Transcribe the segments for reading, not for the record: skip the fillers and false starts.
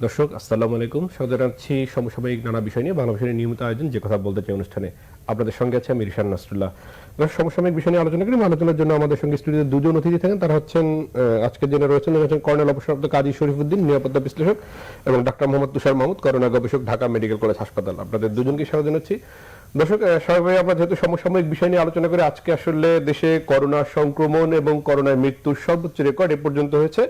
দর্শক আসসালামু আলাইকুম, স্বাগত জানাচ্ছি সমসাময়িক নানা বিষয় নিয়ে বাংলা ভাষার নিয়মিত আয়োজন যে কথা বলতে চাই অনুষ্ঠানে। আপনাদের সঙ্গে আছে আমি রিশান নাসরুল্লাহ। সমসাময়িক বিষয় নিয়ে আলোচনা করি। আলোচনার জন্য আমাদের সঙ্গে স্টুডিওতে দুজন অতিথি থাকেন। তারা হচ্ছেন আজকের জন্য রয়েছেন কর্নেল অবসরপ্রাপ্ত কাজী শরীফউদ্দিন, নিরাপত্তা বিশ্লেষক, এবং ডাক্তার মোহাম্মদ তুষার মাহমুদ, করোনা গবেষক, ঢাকা মেডিকেল কলেজ হাসপাতাল। আপনাদের দুজনকে স্বাগত জানাচ্ছি। দর্শক, স্বাভাবিক আমরা যেহেতু সমসাময়িক বিষয় নিয়ে আলোচনা করে, আজকে আসলে দেশে করোনা সংক্রমণ এবং করোনায় মৃত্যুর সর্বোচ্চ রেকর্ড এ পর্যন্ত হয়েছে,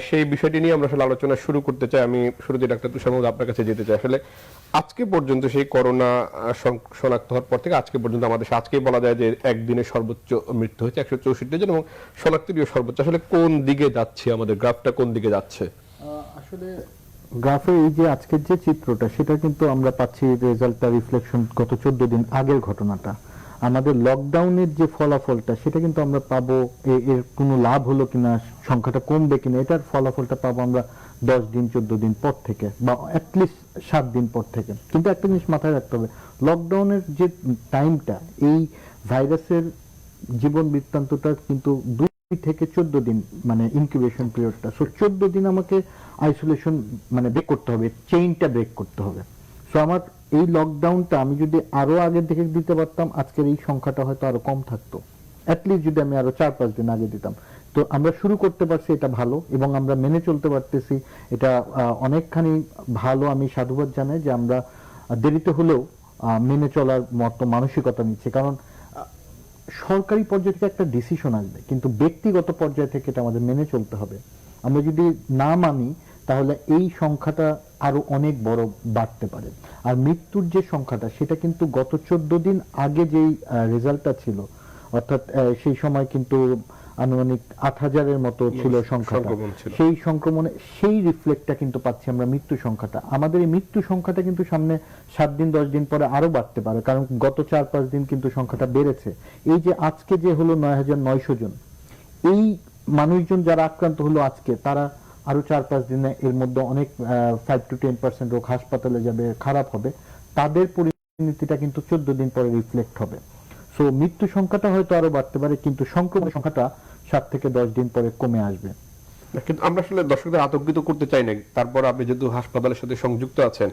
সেই বিষয়টি নিয়ে আমরা আসলে আলোচনা শুরু করতে চাই। আমি শুরুতে ডাক্তার তুষার মাহমুদ আপনার কাছে যেতে চাই। আসলে আজকে পর্যন্ত সেই করোনা শনাক্ত হওয়ার পর থেকে আজকে পর্যন্ত আমাদের আজকেই বলা যায় যে একদিনে সর্বোচ্চ মৃত্যু হয়েছে 164 জন এবং শনাক্তেরও সর্বোচ্চ। আসলে কোন দিকে যাচ্ছে, আমাদের গ্রাফটা কোন দিকে যাচ্ছে? আসলে গ্রাফে এই যে আজকের যে চিত্রটা, সেটা কিন্তু আমরা পাচ্ছি রেজাল্টটা রিফ্লেকশন গত 14 দিন আগের ঘটনাটা। আমাদের লকডাউনের যে ফলাফলটা, সেটা কিন্তু আমরা পাবো এর কোনো লাভ হলো কিনা, সংখ্যাটা কমবে কিনা, এটার ফলাফলটা পাবো আমরা 10 দিন 14 দিন পর থেকে, বা অ্যাটলিস্ট 7 দিন পর থেকে। কিন্তু একটা জিনিস মাথায় রাখতে হবে, লকডাউনের যে টাইমটা, এই ভাইরাসের জীবন বৃত্তান্তটা কিন্তু 2 থেকে 14 দিন, মানে ইনকিউবেশন পিরিয়ডটা। সো 14 দিন আমাকে আইসোলেশন মানে ব্রেক করতে হবে, চেইনটা ব্রেক করতে হবে। সো আমার এই লকডাউনটা আমি যদি আরো আগে থেকে দিতে পারতাম, আজকের এই সংখ্যাটা হয়তো আরো কম থাকতো। অ্যাটলিস্ট যদি আমি আরো 4-5 দিন আগে দিতাম। তো আমরা শুরু করতে পারছি, এটা ভালো, এবং আমরা মেনে চলতে পারতেছি, এটা অনেকখানি ভালো। আমি সাধুবাদ জানাই যে আমরা দেরিতে হলেও মেনে চলার মতো মানসিকতা নিচ্ছে। কারণ সরকারি পর্যায়ে থেকে একটা ডিসিশন আসবে, কিন্তু ব্যক্তিগত পর্যায়ে থেকে এটা আমাদের মেনে চলতে হবে। আমরা যদি না মানি, তাহলে এই সংখ্যাটা আরো অনেক বড় বাড়তে পারে। আর মৃত্যুর যে সংখ্যাটা, সেটা কিন্তু গত 14 দিন আগে যেই রেজাল্টটা ছিল, অর্থাৎ সেই সময় কিন্তু আনুমানিক 8,000-এর মতো ছিল সংখ্যাটা। সেই সংক্রমণে সেই রিফ্লেক্টটা কিন্তু পাচ্ছি আমরা মৃত্যু সংখ্যাটা। আমাদের এই মৃত্যু সংখ্যাটা কিন্তু সামনে 7 দিন 10 দিন পরে আরো বাড়তে পারে, কারণ গত 4-5 দিন কিন্তু সংখ্যাটা বেড়েছে। এই যে আজকে যে হলো 9,900 জন, এই মানুষজন যারা আক্রান্ত হলো আজকে, তারা আরো 4-5 দিনে এর মধ্যে অনেক 5 to 10% রোগ হাসপাতালে যাবে, খারাপ হবে। তাদের পরিণতিটা কিন্তু 14 দিন পরে রিফ্লেক্ট হবে। সো মৃত্যু সংখ্যাটা হয়তো আরো বাড়তে পারে, কিন্তু সংক্রমণ সংখ্যাটা 7 থেকে 10 দিন পরে কমে আসবে। কিন্তু আমরা আসলে দর্শকদের আতঙ্কিত করতে চাই না। তারপর আপনি যেহেতু হাসপাতালের সাথে সংযুক্ত আছেন,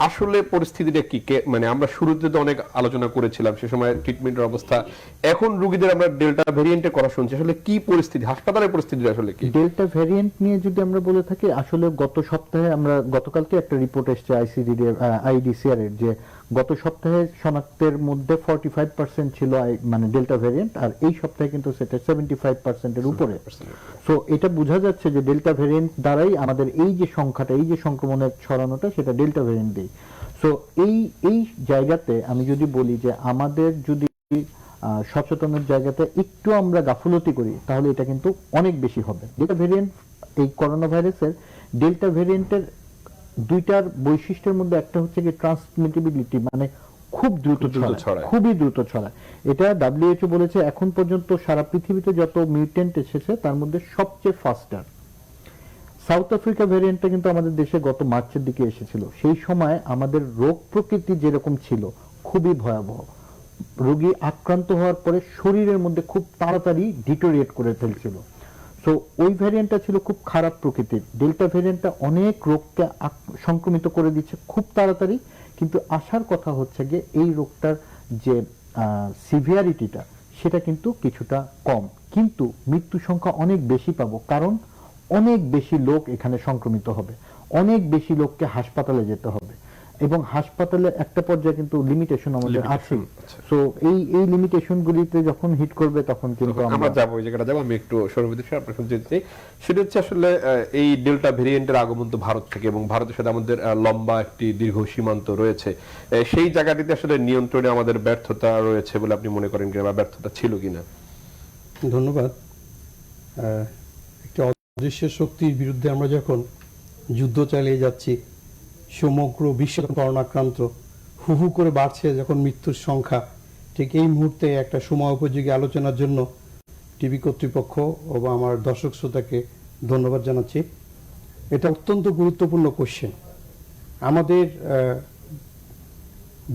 আসলে পরিস্থিতিটা কি? মানে আমরা শুরুতে তো অনেক আলোচনা করেছিলাম সে সময় ট্রিটমেন্টের অবস্থা, এখন রোগীদের আমরা ডেল্টা ভেরিয়েন্টে করা শুনছি। আসলে কি পরিস্থিতি, হাসপাতালের পরিস্থিতি আসলে কি? ডেল্টা ভেরিয়েন্ট নিয়ে যদি আমরা বলে থাকি, আসলে গত সপ্তাহে আমরা, গতকালকে একটা রিপোর্ট এসেছে আইডিসিআর এর, যে গত সপ্তাহে শনাক্তের মধ্যে 45% ছিল মানে ডেল্টা ভেরিয়েন্ট, আর এই সপ্তাহে কিন্তু সেটা 75% এর উপরে। সো এটা বোঝা যাচ্ছে যে ডেল্টা ভেরিয়েন্ট দ্বারাই আমাদের এই যে সংখ্যাটা, এই যে সংক্রমণের ছড়ানোটা, সেটা ডেল্টা ভেরিয়েন্ট দেই। সো এই জায়গাতে আমি যদি বলি যে আমাদের যদি সচেতনের জায়গাতে একটু আমরা গাফুলতি করি, তাহলে এটা কিন্তু অনেক বেশি হবে। ডেল্টা ভেরিয়েন্ট, এই করোনা ভাইরাসের ডেল্টা ভেরিয়েন্টের দুইটার বৈশিষ্ট্যের মধ্যে একটা হচ্ছে কি ট্রান্সমিটেবিলিটি, মানে খুব দ্রুত ছড়ায়, খুবই দ্রুত ছড়ায়। এটা WHO বলেছে এখন পর্যন্ত সারা পৃথিবীতে যত মিউটেন্ট এসেছে, তার মধ্যে সবচেয়ে ফাস্টার। সাউথ আফ্রিকা ভেরিয়েন্টটা কিন্তু আমাদের দেশে গত মার্চের দিকে এসেছিল। সেই সময় আমাদের রোগ প্রকৃতি যেরকম ছিল, খুবই ভয়াবহ। রোগী আক্রান্ত হওয়ার পরে শরীরের মধ্যে খুব তাড়াতাড়ি ডিটোরিয়েট করে ফেলছিল। সো ওই ভ্যারিয়েন্টটা ছিল খুব খারাপ প্রকৃতির। ডেল্টা ভ্যারিয়েন্টটা অনেক রোগকে সংক্রমিত করে দিচ্ছে খুব তাড়াতাড়ি, কিন্তু আসার কথা হচ্ছে গিয়ে এই রোগটার যে সিভিয়ারিটিটা, সেটা কিন্তু কিছুটা কম, কিন্তু মৃত্যু সংখ্যা অনেক বেশি পাবো, কারণ অনেক বেশি লোক এখানে সংক্রমিত হবে, অনেক বেশি লোককে হাসপাতালে যেতে হবে, এবং হাসপাতালে একটা পর্যায়ে কিন্তু লিমিটেশন আমাদের আছে। সো এই লিমিটেশন গুলিতে যখন হিট করবে, তখন কিন্তু আমরা যাবো, ওই জায়গাটা যাবো। আমি একটু সর্ববিধি আপনার শুনতে চাই, সেটা হচ্ছে আসলে এই ডেল্টা ভেরিয়েন্টের আগমন তো ভারত থেকে, এবং ভারতের সাথে আমাদের লম্বা একটি দীর্ঘ সীমান্ত রয়েছে। সেই জায়গাটিতে আসলে নিয়ন্ত্রণে আমাদের ব্যর্থতা রয়েছে বলে আপনি মনে করেন কিনা, বা ব্যর্থতা ছিল কিনা? ধন্যবাদ। একটি অদৃশ্য শক্তির বিরুদ্ধে আমরা যখন যুদ্ধ চালিয়ে যাচ্ছি, সমগ্র বিশ্ব করোনাক্রান্ত হু হু করে বাড়ছে যখন মৃত্যুর সংখ্যা, ঠিক এই মুহূর্তে একটা সময় উপযোগী আলোচনার জন্য টিভি কর্তৃপক্ষ ও আমার দর্শক শ্রোতাকে ধন্যবাদ জানাচ্ছি। এটা অত্যন্ত গুরুত্বপূর্ণ কোশ্চেন। আমাদের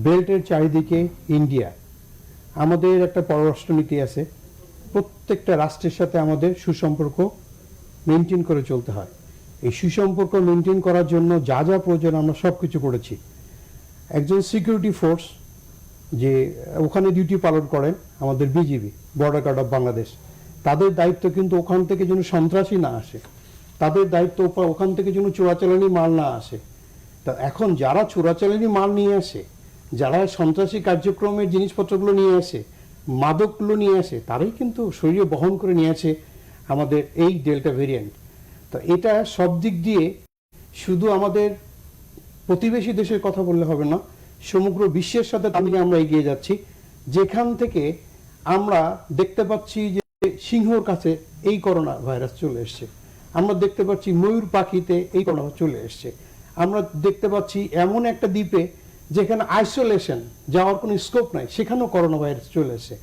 বেল্টের চারিদিকে ইন্ডিয়া, আমাদের একটা পররাষ্ট্রনীতি আছে, প্রত্যেকটা রাষ্ট্রের সাথে আমাদের সুসম্পর্ক মেনটেন করে চলতে হয়। এই সুসম্পর্ক মেনটেন করার জন্য যা যা প্রয়োজন আমরা সব কিছু করেছি। একজন সিকিউরিটি ফোর্স যে ওখানে ডিউটি পালন করেন আমাদের BGB, border guard of Bangladesh, তাদের দায়িত্ব কিন্তু ওখান থেকে যেন সন্ত্রাসী না আসে, তাদের দায়িত্ব ওখান থেকে যেন চোরাচালানি মাল না আসে। তা এখন যারা চোরাচালানি মাল নিয়ে আসে, যারা সন্ত্রাসী কার্যক্রমের জিনিসপত্রগুলো নিয়ে আসে, মাদকগুলো নিয়ে আসে, তারাই কিন্তু শরীরে বহন করে নিয়ে আসে আমাদের এই ডেল্টা ভেরিয়েন্ট। তো এটা সব দিক দিয়ে শুধু আমাদের প্রতিবেশী দেশের কথা বললে হবে না, সমগ্র বিশ্বের সাথে তামিলে আমরা এগিয়ে যাচ্ছি। যেখান থেকে আমরা দেখতে পাচ্ছি যে সিংহর কাছে এই করোনা ভাইরাস চলে এসছে, আমরা দেখতে পাচ্ছি ময়ূর পাখিতে এই করোনা চলে এসছে, আমরা দেখতে পাচ্ছি এমন একটা দ্বীপে যেখানে আইসোলেশন যাওয়ার কোনো স্কোপ নাই, সেখানেও করোনা ভাইরাস চলে এসছে।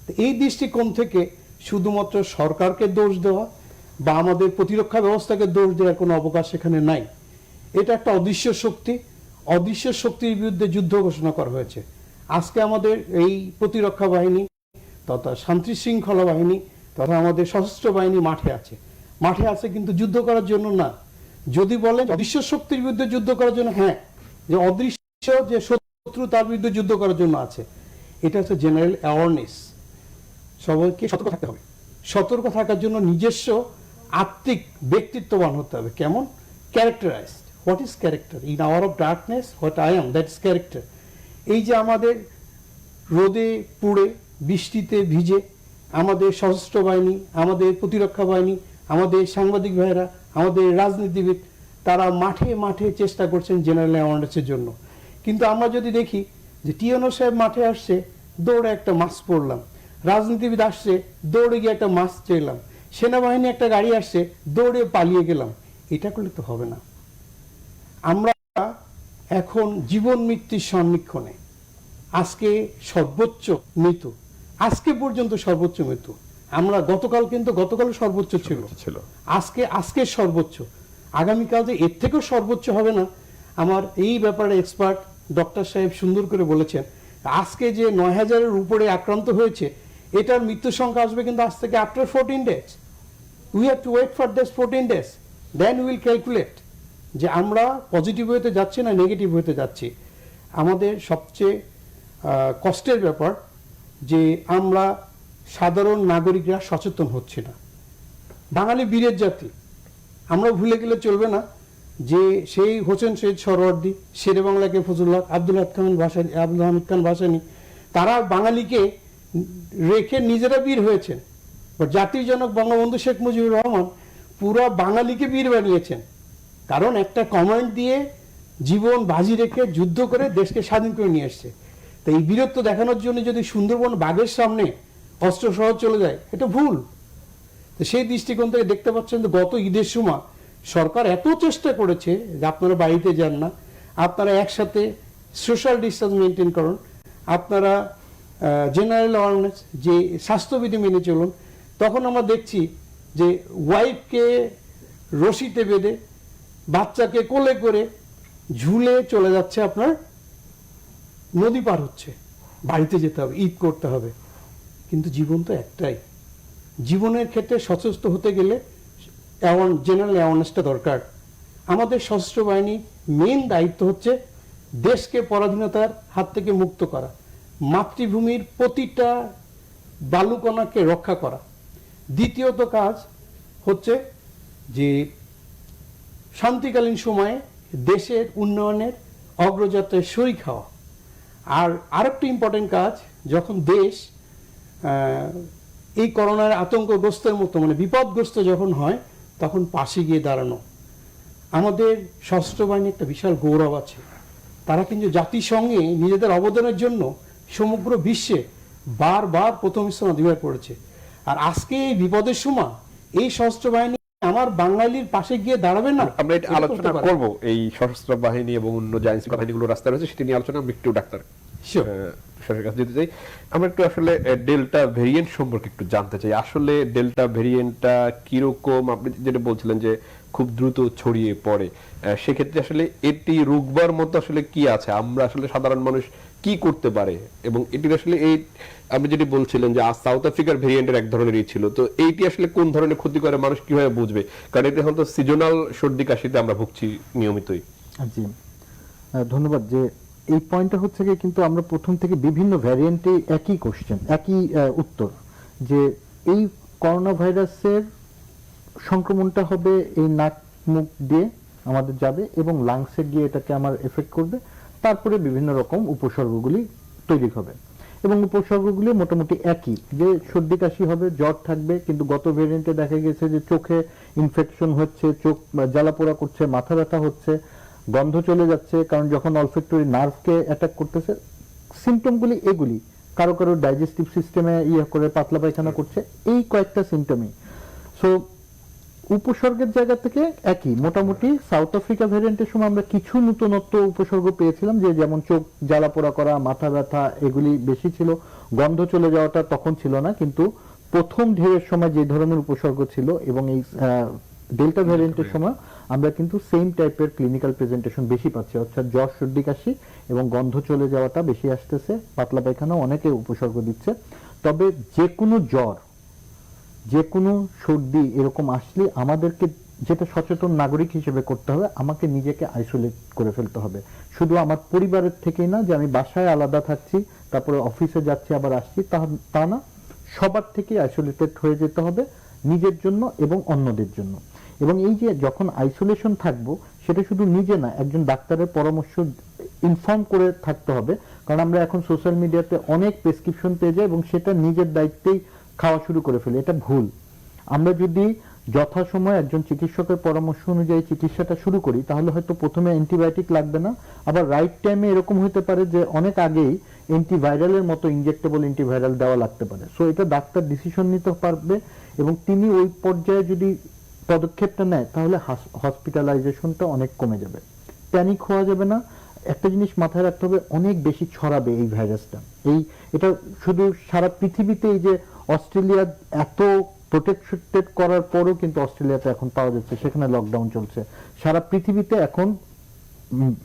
তো এই দৃষ্টিকোণ থেকে শুধুমাত্র সরকারকে দোষ দেওয়া বা আমাদের প্রতিরক্ষা ব্যবস্থাকে দোষ দেওয়ার কোনো অবকাশ সেখানে নাই। এটা একটা অদৃশ্য শক্তি, অদৃশ্য শক্তির বিরুদ্ধে যুদ্ধ ঘোষণা করা হয়েছে। আজকে আমাদের এই প্রতিরক্ষা বাহিনী তথা শান্তি শৃঙ্খলা বাহিনী তথা আমাদের সশস্ত্র বাহিনী মাঠে আছে, মাঠে আছে কিন্তু যুদ্ধ করার জন্য না। যদি বলেন অদৃশ্য শক্তির বিরুদ্ধে যুদ্ধ করার জন্য, হ্যাঁ, যে অদৃশ্য যে শত্রু তার বিরুদ্ধে যুদ্ধ করার জন্য আছে। এটা হচ্ছে জেনারেল অ্যাওয়ারনেস। সবাইকে সতর্ক থাকতে হবে। সতর্ক থাকার জন্য নিজস্ব আত্মিক ব্যক্তিত্ববান হতে হবে। কেমন? Characterised. What is character? In our of darkness what I am, that is character. এই যে আমাদের রোদে পুড়ে বৃষ্টিতে ভিজে আমাদের সশস্ত্র বাহিনী, আমাদের প্রতিরক্ষা বাহিনী, আমাদের সাংবাদিক ভাইরা, আমাদের রাজনীতিবিদ, তারা মাঠে মাঠে চেষ্টা করছেন জেনারেল অ্যাওয়ারনেসের জন্য। কিন্তু আমরা যদি দেখি যে টিএনও সাহেব মাঠে আসছে, দৌড়ে একটা মাস্ক পরলাম, রাজনীতিবিদ আসছে, দৌড়ে গিয়ে একটা মাস্ক চাইলাম, সেনাবাহিনী একটা গাড়ি আসছে, দৌড়ে পালিয়ে গেলাম, এটা করলে তো হবে না। আমরা এখন জীবন মৃত্যুর সন্নিক্ষণে। আজকে সর্বোচ্চ মৃত্যু, আজকে পর্যন্ত সর্বোচ্চ মৃত্যু। আমরা গতকাল সর্বোচ্চ ছিল, আজকে সর্বোচ্চ। আগামীকাল যে এর থেকেও সর্বোচ্চ হবে না, আমার এই ব্যাপারে এক্সপার্ট ডক্টর সাহেব সুন্দর করে বলেছেন। আজকে যে ৯,০০০-এর উপরে আক্রান্ত হয়েছে, এটার মৃত্যু সংখ্যা আসবে কিন্তু আজ থেকে after 14 days। We have to wait for this 14 days, then will calculate যে আমরা পজিটিভ হতে যাচ্ছি না নেগেটিভ হতে যাচ্ছি। আমাদের সবচেয়ে কষ্টের ব্যাপার যে আমরা সাধারণ নাগরিকরা সচেতন হচ্ছি না। বাঙালি বীরের জাতি, আমরা ভুলে গেলে চলবে না যে সেই হোসেন শহীদ সরওয়ার্দী, শেরে বাংলা কে ফজলুল্লাহ, আব্দুল হামিদ খান ভাসানী, তারা বাঙালিকে রেখে নিজেরা বীর হয়েছেন। জাতির জনক বঙ্গবন্ধু শেখ মুজিবুর রহমান পুরা বাঙালিকে বীর বানিয়েছেন, কারণ একটা কমান্ড দিয়ে জীবন বাজি রেখে যুদ্ধ করে দেশকে স্বাধীন করে নিয়ে এসছে। তো এই বীরত্ব দেখানোর জন্য যদি সুন্দরবন বাঘের সামনে অস্ত্র সহ চলে যায়, এটা ভুল। তো সেই দৃষ্টিকোণ থেকে দেখতে পাচ্ছেন যে গত ঈদের সময় সরকার এত চেষ্টা করেছে যে আপনারা বাড়িতে যান না, আপনারা একসাথে সোশ্যাল ডিস্টেন্স মেনটেন করুন, আপনারা জেনারেল অ্যাওয়ারনেস যে স্বাস্থ্যবিধি মেনে চলুন। তখন আমরা দেখছি যে ওয়াইফকে রশিতে বেঁধে বাচ্চাকে কোলে করে ঝুলে চলে যাচ্ছে, আপনার নদী পার হচ্ছে, বাড়িতে যেতে হবে, ঈদ করতে হবে। কিন্তু জীবন তো একটাই। জীবনের ক্ষেত্রে সচেষ্ট হতে গেলে জেনারেল অ্যাওয়ারনেসটা দরকার। আমাদের সশস্ত্র বাহিনীর মেইন দায়িত্ব হচ্ছে দেশকে পরাধীনতার হাত থেকে মুক্ত করা, মাতৃভূমির প্রতিটা বালুকণাকে রক্ষা করা। দ্বিতীয়ত কাজ হচ্ছে যে শান্তিকালীন সময়ে দেশের উন্নয়নের অগ্রযাত্রায় শরিক হওয়া। আর আরেকটা ইম্পর্টেন্ট কাজ, যখন দেশ এই করোনার আতঙ্কগ্রস্তের মতো মানে বিপদগ্রস্ত যখন হয়, তখন পাশে গিয়ে দাঁড়ানো। আমাদের সশস্ত্র বাহিনী একটা বিশাল গৌরব আছে। তারা কিন্তু জাতিসংঘে নিজেদের অবদানের জন্য সমগ্র বিশ্বে বারবার প্রথম স্থান অধিকার করেছে। আর আজকে এই বিপদের সময় এই সশস্ত্র বাহিনী আমার বাঙালির পাশে গিয়ে দাঁড়াবে না। আমরা এটা আলোচনা করব, এই সশস্ত্র বাহিনী এবং অন্য যে আইনশৃঙ্খলা বাহিনীগুলো রাস্তায় রয়েছে সেটা নিয়ে আলোচনা। আমি একটু ডাক্তার কাছে যেতে চাই। আমরা একটু আসলে ডেল্টা ভেরিয়েন্ট সম্পর্কে একটু জানতে চাই। আসলে ডেল্টা ভেরিয়েন্টটা কিরকম? আপনি যেটা বলছিলেন যে খুব দ্রুত ছড়িয়ে পড়ে, সেক্ষেত্রে আসলে এটি রুখবার মতো আসলে কি আছে? আমরা আসলে সাধারণ মানুষ কি করতে পারে, এবং এটি আসলে এই আপনি যেটি বলছিলেন যে সাউথ আফ্রিকার ভেরিয়েন্টের এক ধরনেরই ছিল, তো এইটি আসলে কোন ধরনের ক্ষতি করে মানুষ কিভাবে বুঝবে? কারণ এটি এখন তো সিজনাল সর্দি কাশিতে আমরা ভুগছি নিয়মিতই। জি, ধন্যবাদ। যে এই পয়েন্টটা হচ্ছে কি, কিন্তু আমরা প্রথম থেকে বিভিন্ন ভ্যারিয়েন্টে একই কোশ্চেন, একই উত্তর, যে এই করোনা ভাইরাসের সংক্রমণটা হবে এই নাক মুখ দিয়ে আমাদের যাবে এবং লাংসে গিয়ে এটাকে আমার এফেক্ট করবে, তারপরে বিভিন্ন রকম উপসর্গগুলি তৈরি হবে এবং উপসর্গগুলি মোটামুটি একই, যে সর্দি কাশি হবে, জ্বর থাকবে, কিন্তু গত ভেরিয়েন্টে দেখা গেছে যে চোখে ইনফেকশন হচ্ছে, চোখ জ্বালাপোড়া করছে, মাথা ব্যথা হচ্ছে, গন্ধ চলে যাচ্ছে, কারণ যখন অলফ্যাক্টরি নার্ভকে অ্যাটাক করতেছে। সিমটমগুলি এগুলি, কারো কারো ডাইজেস্টিভ সিস্টেমে করে পাতলা পায়খানা করছে, এই কয়েকটা সিমটমই। সো উপসর্গের জায়গা থেকে একই মোটামুটি। সাউথ আফ্রিকা ভ্যারিয়েন্টের সময় আমরা কিছু নতুনত্ব উপসর্গ পেয়েছিলাম, যে যেমন চোখ জ্বালাপোড়া করা, মাথা ব্যথা, এগুলি বেশি ছিল, গন্ধ চলে যাওয়াটা তখন ছিল না। কিন্তু প্রথম ঢেউয়ের সময় যে ধরনের উপসর্গ ছিল এবং এই ডেল্টা ভ্যারিয়েন্টের সময় আমরা কিন্তু সেম টাইপের ক্লিনিক্যাল প্রেজেন্টেশন বেশি পাচ্ছি, অর্থাৎ জ্বর, সর্দি কাশি এবং গন্ধ চলে যাওয়াটা বেশি আসতেছে, পাতলা পায়খানা অনেকে উপসর্গ দিচ্ছে। তবে যে কোনো জ্বর, যে কোনো সর্দি এরকম আসলে আমাদেরকে যেটা সচেতন নাগরিক হিসেবে করতে হবে, আমাকে নিজেকে আইসোলেট করে ফেলতে হবে। শুধু আমার পরিবারের থেকেই না, যে আমি বাসায় আলাদা থাকছি, তারপরে অফিসে যাচ্ছি আবার আসছি, তা না, সবার থেকে আইসোলেটেড হয়ে যেতে হবে, নিজের জন্য এবং অন্যদের জন্য। এবং এই যে যখন আইসোলেশন থাকবো, সেটা শুধু নিজে না, একজন ডাক্তারের পরামর্শ ইনফর্ম করে থাকতে হবে, কারণ আমরা এখন সোশ্যাল মিডিয়াতে অনেক প্রেসক্রিপশন পেয়ে যাই এবং সেটা নিজের দায়িত্বেই খাওয়া শুরু করে ফেলে। এটা ভুল। আমরা যদি যথাসময়ে একজন চিকিৎসকের পরামর্শ অনুযায়ী চিকিৎসাটা শুরু করি, তাহলে হয়তো প্রথমে অ্যান্টিবায়োটিক লাগবে না, আবার রাইট টাইমে এরকম হতে পারে যে অনেক আগেই অ্যান্টিভাইরালের মতো ইনজেক্টেবল অ্যান্টিভাইরাল দেওয়া লাগতে পারে। সো এটা ডাক্তার ডিসিশন নিতে পারবে এবং তিনি ওই পর্যায়ে যদি পদক্ষেপটা নেয়, তাহলে হসপিটালাইজেশনটা অনেক কমে যাবে। প্যানিক হওয়া যাবে না। একটা জিনিস মাথায় রাখতে হবে, অনেক বেশি ছড়াবে এই ভাইরাসটা। এটা শুধু সারা পৃথিবীতে, এই যে অস্ট্রেলিয়া এত প্রোটেক্টেড করার পরও কিন্তু অস্ট্রেলিয়াতে এখন পাওয়া যাচ্ছে, সেখানে লকডাউন চলছে। সারা পৃথিবীতে এখন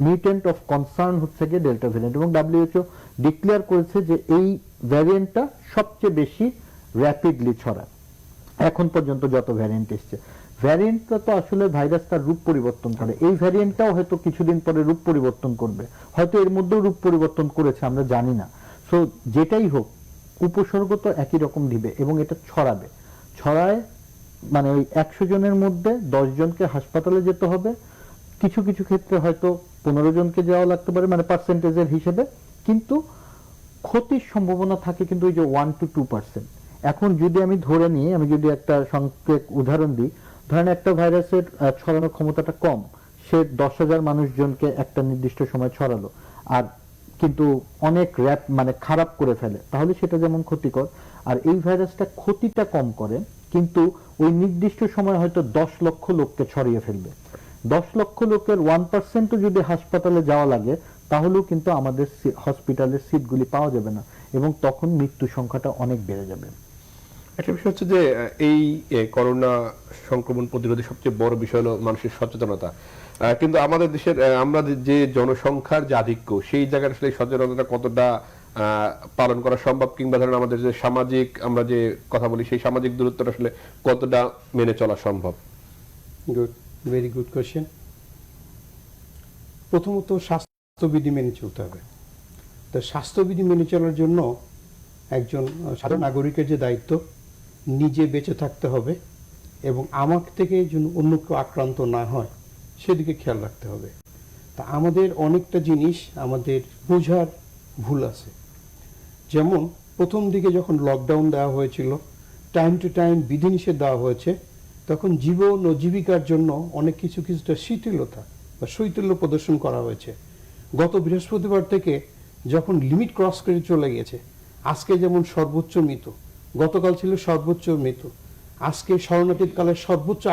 মিউটেন্ট অফ কনসার্ন হচ্ছে গিয়ে ডেল্টা ভ্যারিয়েন্ট, এবং WHO ডিক্লেয়ার করেছে যে এই ভ্যারিয়েন্টটা সবচেয়ে বেশি র্যাপিডলি ছড়ায় এখন পর্যন্ত যত ভ্যারিয়েন্ট এসছে। ভ্যারিয়েন্টটা তো আসলে ভাইরাস তার রূপ পরিবর্তন করে, এই ভ্যারিয়েন্টটাও হয়তো কিছুদিন পরে রূপ পরিবর্তন করবে, হয়তো এর মধ্যেও রূপ পরিবর্তন করেছে, আমরা জানি না। সো যেটাই হোক, উপসর্গ তো একই রকম দিবে এবং এটা ছড়ায়, মানে ওই 100 জনের মধ্যে 10 জনকে হাসপাতালে যেতে হবে, কিছু কিছু ক্ষেত্রে হয়তো 15 জনকে যাওয়া লাগতে পারে, মানে পার্সেন্টেজের হিসেবে, কিন্তু ক্ষতির সম্ভাবনা থাকে কিন্তু ওই যে 1 to 2%। এখন যদি আমি ধরে নিই, আমি যদি একটা সংক্ষেপ উদাহরণ দিই, ধরেন একটা ভাইরাসের ছড়ানোর ক্ষমতাটা কম, সে 10,000 মানুষজনকে একটা নির্দিষ্ট সময় ছড়ালো, আর কিন্তু অনেক মানে খারাপ করে ফেলে, তাহলে সেটা যেমন ক্ষতিকর। আর এই ভাইরাসটা ক্ষতিটা কম করে, কিন্তু ওই নির্দিষ্ট সময় হয়তো 10 লক্ষ লোককে ছড়িয়ে ফেলবে। 10 লক্ষ লোকের 1% যদি হাসপাতালে যাওয়া লাগে, তাহলেও কিন্তু আমাদের হসপিটালের সিটগুলি পাওয়া যাবে না এবং তখন মৃত্যু সংখ্যাটা অনেক বেড়ে যাবে। একটা বিষয় হচ্ছে যে এই করোনা সংক্রমণ প্রতিরোধে সবচেয়ে বড় বিষয় হলো মানুষের সচেতনতা। কিন্তু আমাদের দেশের আমরা যে জনসংখ্যার যে আধিক্য, সেই জায়গায় আসলে সচেতনতা কতটা পালন করা সম্ভব, কিংবা ধরেন আমাদের যে সামাজিক, আমরা যে কথা বলি, সেই সামাজিক দূরত্বটা আসলে কতটা মেনে চলা সম্ভব? Good, very good question. প্রথমত স্বাস্থ্যবিধি মেনে চলতে হবে। তো স্বাস্থ্যবিধি মেনে চলার জন্য একজন সাধারণ নাগরিকের যে দায়িত্ব, নিজে বেঁচে থাকতে হবে এবং আমার থেকে যেন অন্য কেউ আক্রান্ত না হয় সেদিকে খেয়াল রাখতে হবে। তা আমাদের অনেকটা জিনিস আমাদের বোঝার ভুল আছে। যেমন প্রথম দিকে যখন লকডাউন দেওয়া হয়েছিল, টাইম টু টাইম বিধিনিষেধ দেওয়া হয়েছে, তখন জীবন ও জীবিকার জন্য অনেক কিছুটা শিথিলতা বা শৈথিল্য প্রদর্শন করা হয়েছে। গত বৃহস্পতিবার থেকে যখন লিমিট ক্রস করে চলে গেছে, আজকে যেমন সর্বোচ্চ মৃত, গতকাল ছিল সর্বোচ্চ মৃত, আজকে শরণার্থীকালের সর্বোচ্চ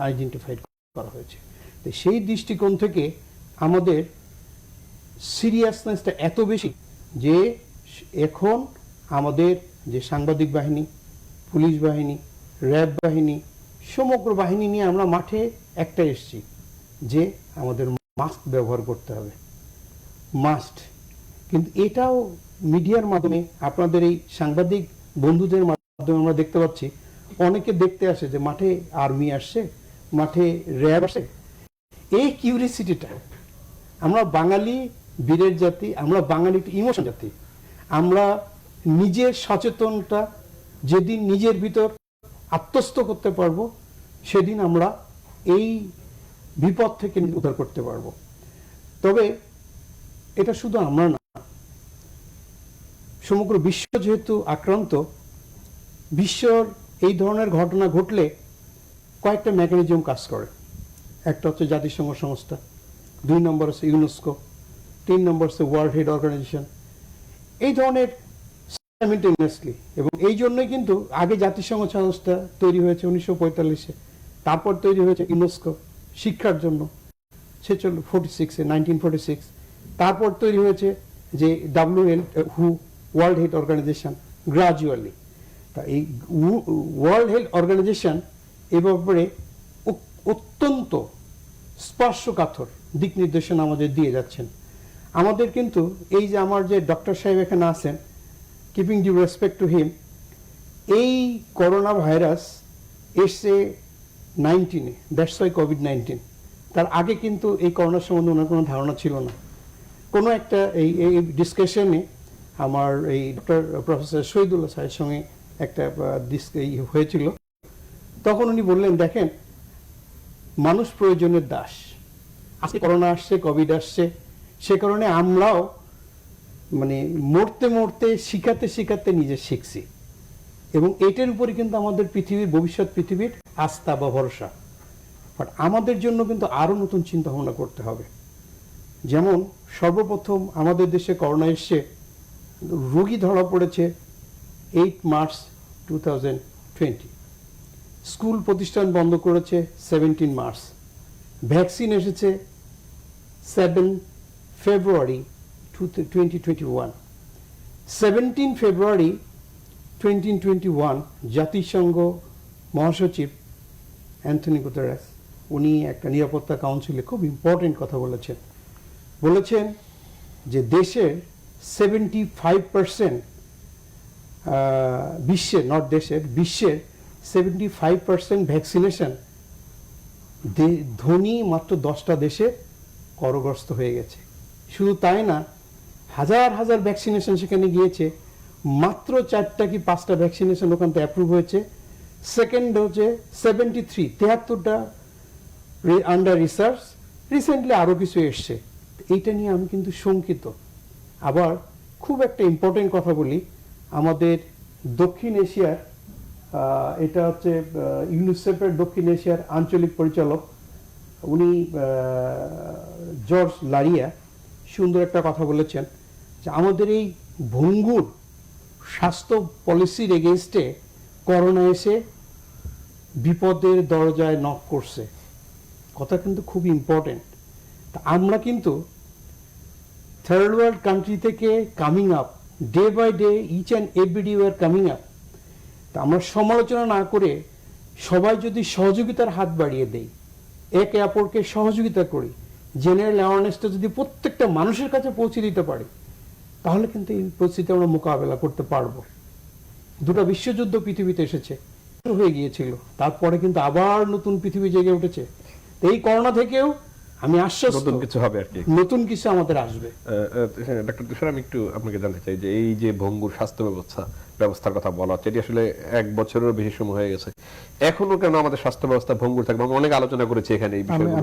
আইডেন্টিফাইড করা হয়েছে। তো সেই দৃষ্টিকোণ থেকে আমাদের সিরিয়াসনেসটা এত বেশি যে এখন আমাদের যে সাংবাদিক বাহিনী, পুলিশ বাহিনী, র্যাব বাহিনী, সমগ্র বাহিনী নিয়ে আমরা মাঠে একটা এসেছি যে আমাদের মাস্ক ব্যবহার করতে হবে, মাস্ট। কিন্তু এটাও মিডিয়ার মাধ্যমে আপনাদের এই সাংবাদিক বন্ধুদের মাধ্যমে আমরা দেখতে পাচ্ছি, অনেকে দেখতে আসে যে মাঠে আর্মি আসছে, মাঠে র্যাব আসে। এই কিউরিয়াসিটিটা, আমরা বাঙালি বীরের জাতি, আমরা বাঙালি একটু ইমোশন জাতি। আমরা নিজের সচেতনতা যেদিন নিজের ভিতর আত্মস্থ করতে পারবো, সেদিন আমরা এই বিপদ থেকে উদ্ধার করতে পারবো। তবে এটা শুধু আমরা না, সমগ্র বিশ্ব যেহেতু আক্রান্ত, বিশ্বর এই ধরনের ঘটনা ঘটলে কয়েকটা মেকানিজম কাজ করে। একটা হচ্ছে জাতিসংঘ সংস্থা, 2 নম্বর হচ্ছে ইউনেস্কো, 3 নম্বর হচ্ছে ওয়ার্ল্ড হেলথ অর্গানাইজেশন। এই ধরনের সাইমেলটেনিয়াসলি, এবং এই জন্যই কিন্তু আগে জাতিসংঘ সংস্থা তৈরি হয়েছে 1945-এ, তারপর তৈরি হয়েছে ইউনেস্কো শিক্ষার জন্য 1946, তারপর তৈরি হয়েছে যে ওয়ার্ল্ড হেলথ অর্গানাইজেশন গ্রাজুয়ালি। তা এই ওয়ার্ল্ড হেলথ অর্গানাইজেশন এ ব্যাপারে অত্যন্ত স্পর্শকাতর দিক নির্দেশনা আমাদের দিয়ে যাচ্ছেন। আমাদের কিন্তু এই যে আমার যে ডক্টর সাহেব এখানে আছেন, keeping due respect to him, এই করোনা ভাইরাস এসছে 19-এ, দ্যাটস ওয়াই কোভিড-19। তার আগে কিন্তু এই করোনার সম্বন্ধে ওনার কোনো ধারণা ছিল না। কোনো একটা এই ডিসকাশনে আমার এই ডক্টর প্রফেসর শহীদুল্লাহ স্যারের সঙ্গে একটা হয়েছিল, তখন উনি বললেন, দেখেন, মানুষ প্রয়োজনের দাস। আজকে করোনা আসছে, কোভিড আসছে, সে কারণে আমরাও মানে মরতে মরতে শিখাতে শিখাতে নিজে শিখছি, এবং এটার উপরে কিন্তু আমাদের পৃথিবীর ভবিষ্যৎ পৃথিবীর আস্থা বা ভরসা। বাট আমাদের জন্য কিন্তু আরো নতুন চিন্তা ভাবনা করতে হবে। যেমন সর্বপ্রথম আমাদের দেশে করোনা এসছে, রোগী ধরা পড়েছে 8 মার্চ 2020, স্কুল প্রতিষ্ঠান বন্ধ করেছে 17 মার্চ, ভ্যাকসিন এসেছে 7 ফেব্রুয়ারি 2021। 17 ফেব্রুয়ারি 2021 জাতিসংঘ মহাসচিব অ্যান্থনি গুতেরেস উনি একটা নিরাপত্তা কাউন্সিলে খুব ইম্পর্টেন্ট কথা বলেছেন যে দেশের 75% বিশ্বের, নট দেশের, বিশ্বের 75% ভ্যাকসিনেশন ধনী মাত্র 10টা দেশে করগ্রস্ত হয়ে গেছে। শুধু তাই না, হাজার হাজার ভ্যাকসিনেশন সেখানে গিয়েছে, মাত্র 4টা কি 5টা ভ্যাকসিনেশন ওখান থেকে অ্যাপ্রুভ হয়েছে। সেকেন্ড হচ্ছে 73টা আন্ডার রিসার্চ, রিসেন্টলি আরও কিছু এসছে। এইটা নিয়ে আমি কিন্তু শঙ্কিত। আবার খুব একটা ইম্পর্টেন্ট কথা বলি, আমাদের দক্ষিণ এশিয়ার, এটা হচ্ছে ইউনিসেফের দক্ষিণ এশিয়ার আঞ্চলিক পরিচালক, উনি জর্জ লারিয়া, সুন্দর একটা কথা বলেছেন যে আমাদের এই ভঙ্গুর স্বাস্থ্য পলিসির এগেইনস্টে করোনা এসে বিপদের দরজায় নক করছে। কথা কিন্তু খুব ইম্পর্টেন্ট। তা আমরা কিন্তু থার্ড ওয়ার্ল্ড কান্ট্রি থেকে coming up, day by day, each and every day we're coming up. তা আমরা সমালোচনা না করে সবাই যদি সহযোগিতার হাত বাড়িয়ে দেই, একে অপরকে সহযোগিতা করি, জেনারেল অ্যাওয়ারনেসটা যদি প্রত্যেকটা মানুষের কাছে পৌঁছে দিতে পারি, তাহলে কিন্তু এই পরিস্থিতি আমরা মোকাবেলা করতে পারবো। 2টা বিশ্বযুদ্ধ পৃথিবীতে এসেছে, হয়ে গিয়েছিল, তারপরে কিন্তু আবার নতুন পৃথিবী জেগে উঠেছে। তো এই করোনা থেকেও আমি আশ্বস্ত, নতুন কিছু হবে আর কি, নতুন কিছু আমাদের আসবে। ডক্টর তুষার, আমি একটু আপনাকে জানতে চাই যে এই যে ভঙ্গুর স্বাস্থ্য ব্যবস্থার কথা বলা হচ্ছে, এটি আসলে 1 বছরেরও বেশি সময় হয়ে গেছে, এখনো কেন আমাদের স্বাস্থ্য ব্যবস্থা ভঙ্গুর থাকবে? আমরা অনেক আলোচনা করেছি এখানে এই বিষয়ে।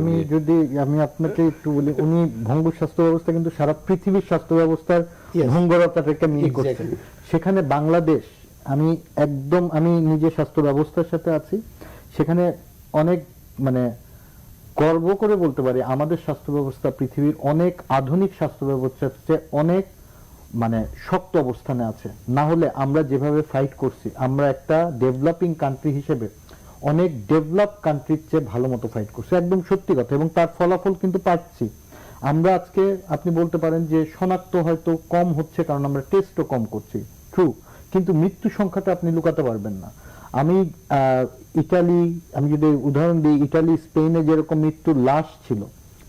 আমি আপনাকে একটু বলি, উনি ভঙ্গুর স্বাস্থ্য ব্যবস্থা কিন্তু সারা পৃথিবীর স্বাস্থ্য ব্যবস্থার ভঙ্গুরতাটাকে নিয়ে করছেন। সেখানে বাংলাদেশ, আমি নিজে স্বাস্থ্য ব্যবস্থার সাথে আছি, সেখানে অনেক মানে গর্ব করে বলতে পারি আমাদের স্বাস্থ্য ব্যবস্থা পৃথিবীর অনেক আধুনিক স্বাস্থ্য ব্যবস্থার চেয়ে অনেক মানে শক্ত অবস্থানে আছে। না হলে আমরা যেভাবে ফাইট করছি, আমরা একটা ডেভেলপিং কান্ট্রি হিসেবে অনেক ডেভেলপ কান্ট্রির চেয়ে ভালো মতো ফাইট করছি, একদম সত্যি কথা, এবং তার ফলাফল কিন্তু পাচ্ছি আমরা। আজকে আপনি বলতে পারেন যে শনাক্ত হয়তো কম হচ্ছে কারণ আমরা টেস্টও কম করছি, ট্রু, কিন্তু মৃত্যু সংখ্যাটা আপনি লুকাতে পারবেন না। আমি যদি উদাহরণ দিই, ইটালি, স্পেনে যেরকম মৃত্যুর লাশ ছিল,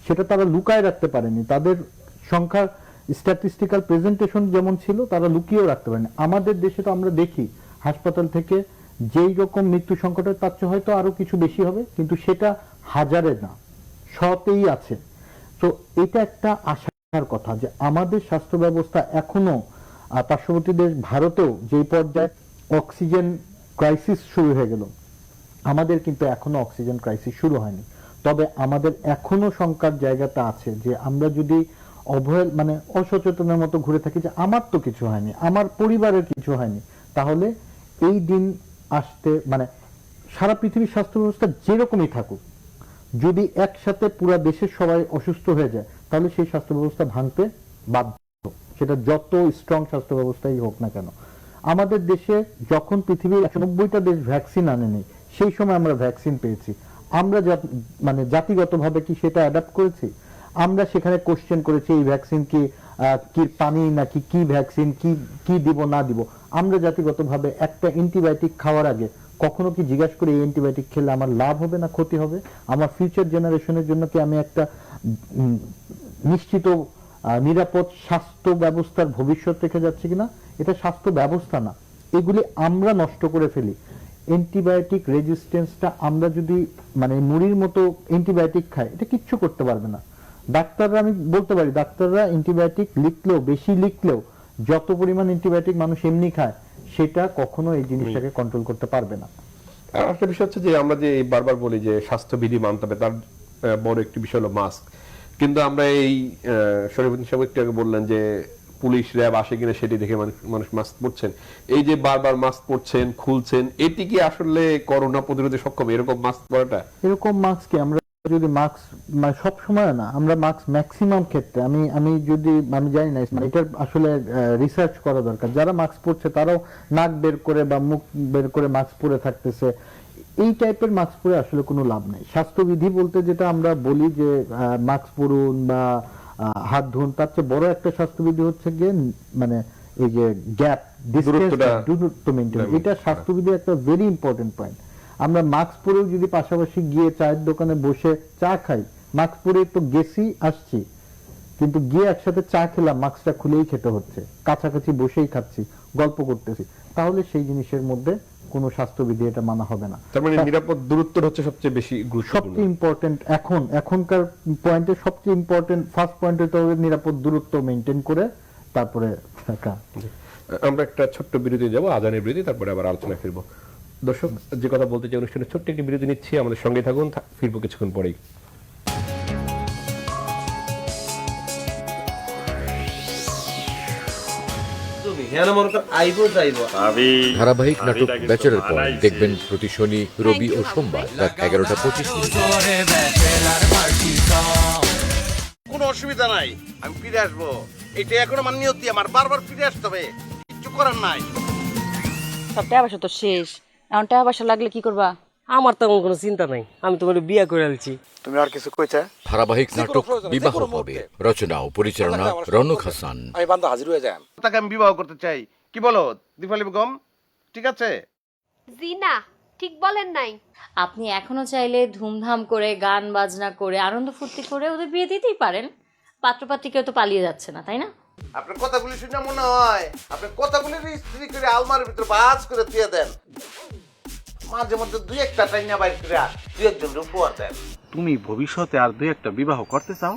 সেটা তারা লুকায় রাখতে পারেনি, তাদের সংখ্যা স্ট্যাটিস্টিক্যাল প্রেজেন্টেশন যেমন ছিল তারা লুকিয়েও রাখতে পারেনি। আমাদের দেশে তো আমরা দেখি হাসপাতাল থেকে যেই রকম মৃত্যু সংকট হয় তার চেয়ে হয়তো আরো কিছু বেশি হবে, কিন্তু সেটা হাজারে না, শতেই আছে। তো এটা একটা আশার কথা যে আমাদের স্বাস্থ্য ব্যবস্থা এখনো পার্শ্ববর্তী দেশ ভারতেও যে পর্যায়ে অক্সিজেন ক্রাইসিস শুরু হয়ে গেল, আমাদের কিন্তু এখনো অক্সিজেন ক্রাইসিস শুরু হয়নি। তবে আমাদের এখনো শঙ্কার জায়গাটা আছে যে আমরা যদি মানে অসচেতনের মতো ঘুরে থাকি যে আমার তো কিছু হয়নি, আমার পরিবারের কিছু হয়নি, তাহলে এই দিন আসতে মানে সারা পৃথিবীর স্বাস্থ্য ব্যবস্থা যেরকমই থাকুক, যদি একসাথে পুরো দেশের সবাই অসুস্থ হয়ে যায় তাহলে সেই স্বাস্থ্য ব্যবস্থা ভাঙতে বাধ্য, সেটা যত স্ট্রং স্বাস্থ্য ব্যবস্থাই হোক না কেন। আমাদের দেশে যখন পৃথিবীর 190টা দেশ ভ্যাকসিন আনেনি, সেই সময় আমরা ভ্যাকসিন পেয়েছি। আমরা মানে জাতিগতভাবে কি সেটা অ্যাডাপ্ট করেছি? আমরা সেখানে কোশ্চেন করেছি এই ভ্যাকসিন কি পানি নাকি কি ভ্যাকসিন, কি দিব না দিব। আমরা জাতিগতভাবে একটা অ্যান্টিবায়োটিক খাওয়ার আগে কখনো কি জিজ্ঞাসা করি এই অ্যান্টিবায়োটিক খেলে আমার লাভ হবে না ক্ষতি হবে, আমার ফিউচার জেনারেশনের জন্য কি আমি একটা নিশ্চিত নিরাপদ স্বাস্থ্য ব্যবস্থার ভবিষ্যৎ রেখে যাচ্ছে কিনা? এটা স্বাস্থ্য ব্যবস্থা না, এগুলি আমরা নষ্ট করে ফেলি। অ্যান্টিবায়োটিক রেজিস্ট্যান্সটা আমরা যদি মানে মুড়ির মতো অ্যান্টিবায়োটিক খাই, এটা কিচ্ছু করতে পারবে না। ডাক্তাররা, আমি বলতে পারি ডাক্তাররা অ্যান্টিবায়োটিক লিখলেও, বেশি লিখলেও যত পরিমাণ অ্যান্টিবায়োটিক মানুষ এমনি খায় সেটা কখনো এই জিনিসটাকে কন্ট্রোল করতে পারবে না। আর একটা বিষয় হচ্ছে যে আমরা যে বারবার বলি যে স্বাস্থ্যবিধি মানতে হবে, তার বড় একটি বিষয় হলো মাস্ক। কিন্তু আমরা এই শরীফুদ্দিন সাহেব একটু আগে বললেন যে পুলিশ র্যাব আসে কিনা সেটি দেখে মানুষ মাস্ক পরছেন। এই যে বারবার মাস্ক পরছেন, খুলছেন, এটি কি আসলে করোনা প্রতিরোধে সক্ষম এরকম মাস্ক পরাটা? এরকম মাস্ক কি আমরা যদি মাস্ক মানে সব সময় না, আমরা মাস্ক ম্যাক্সিমাম ক্ষেত্রে আমি জানি না, এটার আসলে রিসার্চ করা দরকার। যারা মাস্ক পরছে তারাও নাক বের করে বা মুখ বের করে মাস্ক পরে থাকতেছে, এই টাইপের মাস্ক পরে আসলে কোনো লাভ নেই। স্বাস্থ্যবিধি বলতে যেটা আমরা বলি যে মাস্ক পরুন বা হাত ধুন, তার চেয়ে বড় একটা স্বাস্থ্যবিধি হচ্ছে গিয়ে মানে এই যে গ্যাপ, দূরত্ব মেইনটেইন, এটা স্বাস্থ্যবিধি একটা ভেরি ইম্পর্টেন্ট পয়েন্ট। আমরা মাস্ক পরেও যদি পাশাপাশি গিয়ে চায়ের দোকানে বসে চা খাই, মাস্ক পরে তো গেছি আসছি, কিন্তু গিয়ে একসাথে চা খেলাম মাস্কটা খুলেই খেতে হচ্ছে, কাছাকাছি বসেই খাচ্ছি, গল্প করতেছি, তাহলে সেই জিনিসের মধ্যে কোনো স্বাস্থ্যবিধি এটা মানা হবে না। তার মানে নিরাপদ দূরত্ব হচ্ছে সবচেয়ে বেশি গুরুত্বপূর্ণ, সবচেয়ে ইম্পর্টেন্ট। এখনকার পয়েন্টে সবচেয়ে ইম্পর্টেন্ট ফার্স্ট পয়েন্ট হতে হবে নিরাপদ দূরত্ব মেইনটেইন করে তারপরে থাকা। আমরা একটা ছোট্ট বিরতি যাব, আজানের বিরতি, তারপরে আবার আলোচনায় ফিরবো। দর্শক, যে কথা বলতে চাই অনুষ্ঠানের ছোট্ট একটি বিরতি নিচ্ছি, আমাদের সঙ্গে থাকুন, ফিরবো কিছুক্ষণ পরেই। ধারাবাহিক নাটক ব্যাচেলর পয়েন্ট দেখবেন প্রতি শনি, রবি ও সোমবার রাত 11:25। কোনো অসুবিধা নাই, আমি ফিরে আসবো। এটা এখন আমার নিয়তি, আমার বারবার ফিরে আসতে হবে, কিচ্ছু করার নাই। সব টাকা পয়সা তো শেষ, এখন টাকা পয়সা লাগলে কি করবা? আমার তেমন কোনো চিন্তা নাই, আমি তোমার বিয়ে করে আলছি। তুমি আর কিছু কইতে? ধারাবাহিক নাটক বিবাহ হবে, রচনা ও পরিচালনা রনক হাসান। আমি বান্দা হাজির হয়ে যান, তাকে আমি বিবাহ করতে চাই। কি বলো দীপালি বেগম, ঠিক আছে? জি না, ঠিক বলেন নাই। আপনি এখনো চাইলে ধুমধাম করে গান বাজনা করে আনন্দ ফুর্তি করে ওদের বিয়ে দিতেই পারেন। পাত্রপাত্রী কেউ তো পালিয়ে যাচ্ছে না, তাই না? আপনার কথাগুলি শুনে মনে হয় আপনার কথাগুলি স্ত্রী করে আলমারির ভিতরে বাজ করে দিয়ে দেন, মাঝে মধ্যে দুই একটা টাইনা বাইর করে দুই একজন উপহার দেন। তুমি ভবিষ্যতে আর দুই একটা বিবাহ করতে চাও?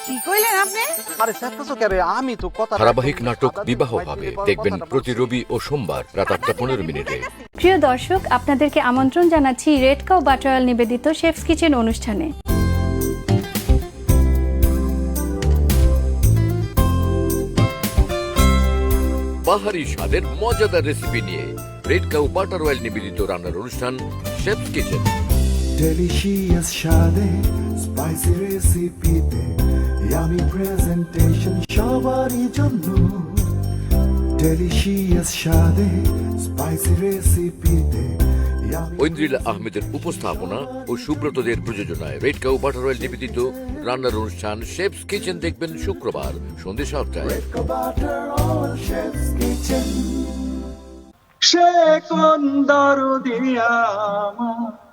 কি কইলেন আপনি? আরে চেষ্টা করে, আমি তো কথা। ধারাবাহিক নাটক বিবাহ হবে দেখবেন প্রতি রবি ও সোমবার রাত 8:15। প্রিয় দর্শক, আপনাদেরকে আমন্ত্রণ জানাচ্ছি রেড কাউ বাটার অয়েল নিবেদিত শেফস কিচেন অনুষ্ঠানে। বাহারি স্বাদের মজাদার রেসিপি নিয়ে রেড কাউ বাটার অয়েল নিবেদিত রান্নার অনুষ্ঠান শেফস কিচেন। Delicious স্বাদে স্পাইসি রেসিপিতে ইয়ামি প্রেজেন্টেশন সবারই জন্য। Delicious স্বাদে স্পাইসি রেসিপিতে ঐন্দ্রিলা আহমেদের উপস্থাপনা ও সুব্রতদের প্রযোজনায় রেড কাউ বাটার অয়েল নিবেদিত রান্নার অনুষ্ঠান শেফস কিচেন দেখবেন শুক্রবার সন্ধ্যে 7টায়।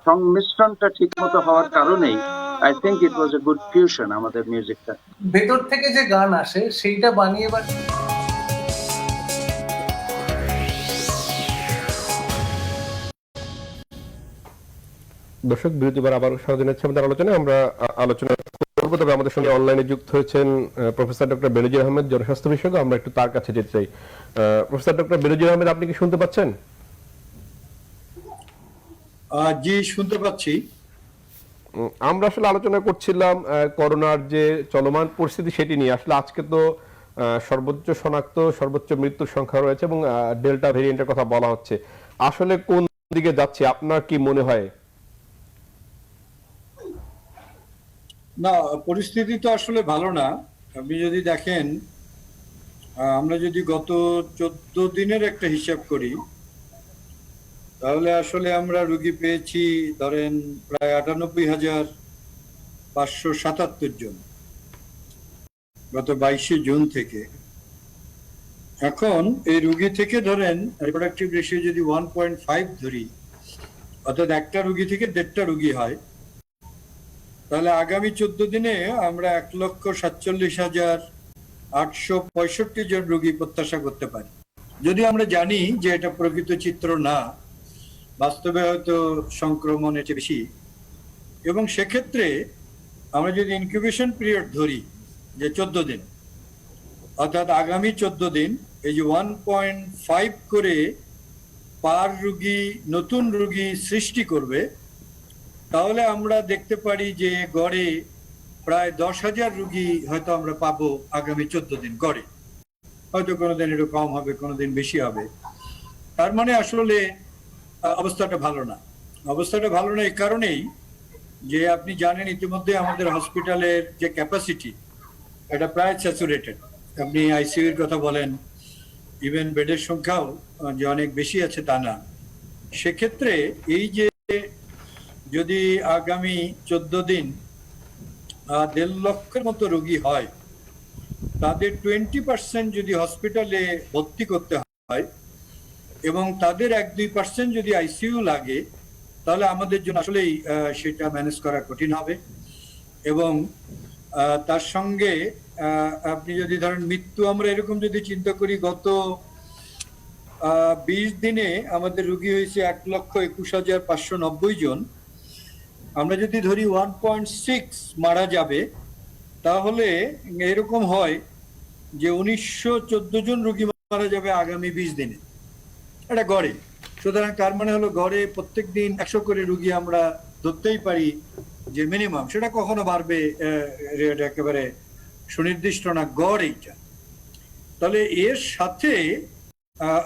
সংমিশ্রণটা ঠিক মতো হওয়ার কারণেই I think it was a good fusion আমাদের মিউজিকটা। ভেতর থেকে যে গান আসে সেইটা বানিয়ে দর্শক বিরতিবার আবার স্বাগত জানাচ্ছি আমাদের আলোচনায়। আমরা আলোচনা করবো, তবে আমাদের সঙ্গে অনলাইনে যুক্ত হয়েছেন প্রফেসর ডক্টর বেনজির আহমেদ, জনস্বাস্থ্য বিশেষজ্ঞ। আমরা একটু তার কাছে যেতে চাই। প্রফেসর ডক্টর বেনজির আহমেদ, আপনি কি শুনতে পাচ্ছেন? জি, শুনতে পাচ্ছি। আমরা আসলে আলোচনা করছিলাম করোনার যে চলমান পরিস্থিতি সেটি নিয়ে। আসলে আজকে তো সর্বোচ্চ শনাক্ত, সর্বোচ্চ মৃত্যুর সংখ্যা রয়েছে এবং ডেল্টা ভেরিয়েন্টের কথা বলা হচ্ছে। আসলে কোন দিকে যাচ্ছে আপনার কি মনে হয়? না, পরিস্থিতি তো আসলে ভালো না। আপনি যদি দেখেন, আমরা যদি গত 14 দিনের একটা হিসাব করি, তাহলে আসলে আমরা রোগী পেয়েছি ধরেন প্রায় 98,577 জন গত 22শে জুন থেকে। এখন এই রোগী থেকে ধরেন রিপ্রোডাক্টিভ রেশিও যদি 1.5 ধরি, অর্থাৎ একটা রোগী থেকে 1.5টা রোগী হয়, তাহলে আগামী 14 দিনে আমরা 1,47,865 জন রোগী প্রত্যাশা করতে পারি। যদি আমরা জানি যে এটা প্রকৃত চিত্র না, বাস্তবে হয়তো সংক্রমণ এর চেয়ে বেশি, এবং সেক্ষেত্রে আমরা যদি ইনকিউবেশন পিরিয়ড ধরি যে 14 দিন, অর্থাৎ আগামী 14 দিন এই যে 1.5 করে পার রোগী নতুন রোগী সৃষ্টি করবে, তাহলে আমরা দেখতে পারি যে গড়ে প্রায় 10,000 রোগী হয়তো আমরা পাবো আগামী 14 দিন গড়ে। হয়তো কোনোদিন একটু কম হবে, কোনোদিন বেশি হবে। তার মানে আসলে অবস্থাটা ভালো না। অবস্থাটা ভালো না এই কারণেই যে আপনি জানেন ইতিমধ্যে আমাদের হসপিটালের যে ক্যাপাসিটি এটা প্রায় স্যাচুরেটেড। আপনি আইসিইউর কথা বলেন, ইভেন বেডের সংখ্যাও যে অনেক বেশি আছে তা না। সেক্ষেত্রে এই যে যদি আগামী 14 দিন 1.5 লক্ষের মতো রোগী হয়, তাদের 20% যদি হসপিটালে ভর্তি করতে হয় এবং তাদের 1-2% যদি আইসিইউ লাগে, তাহলে আমাদের জন্য আসলেই সেটা ম্যানেজ করা কঠিন হবে। এবং তার সঙ্গে আপনি যদি ধরেন মৃত্যু, আমরা এরকম যদি চিন্তা করি, গত 20 দিনে আমাদের রোগী হয়েছে 1,21,590 জন। আমরা যদি ধরি 1.6 মারা যাবে, তাহলে এরকম হয় যে 1914 জন রোগী মারা যাবে আগামী 20 দিনে, এটা গড়ে। সুতরাং তার মানে হলো গড়ে প্রত্যেক দিন 100 করে রোগী আমরা ধরতেই পারি যে মিনিমাম। সেটা কখনো বাড়বে, একেবারে সুনির্দিষ্ট না, গড় এইটা। তাহলে এর সাথে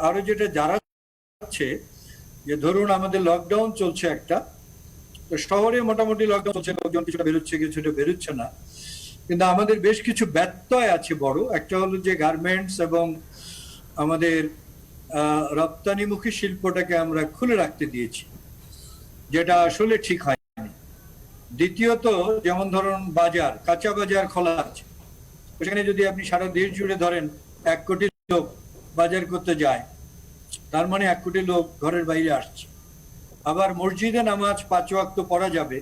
আরো যেটা যারা হচ্ছে যে ধরুন আমাদের লকডাউন চলছে একটা, তো শহরে মোটামুটি লকডাউন চলছে, লোকজন কিছুটা বেরোচ্ছে, কিছুটা বেরোচ্ছে না, কিন্তু আমাদের বেশ কিছু ব্যত্যয় আছে বড়। একটা হলো যে গার্মেন্টস এবং আমাদের রপ্তানিমুখী শিল্পটাকে আমরা খুলে রাখতে দিয়েছি, যেটা আসলে ঠিক হয়নি। দ্বিতীয়ত, যেমন ধরুন বাজার, কাঁচা বাজার খোলা আছে, সেখানে যদি আপনি সারা দেশ জুড়ে ধরেন 1 কোটি লোক বাজার করতে যায়, তার মানে 1 কোটি লোক ঘরের বাইরে আসছে। আবার মসজিদে নামাজ 5 ওয়াক্ত পড়া যাবে,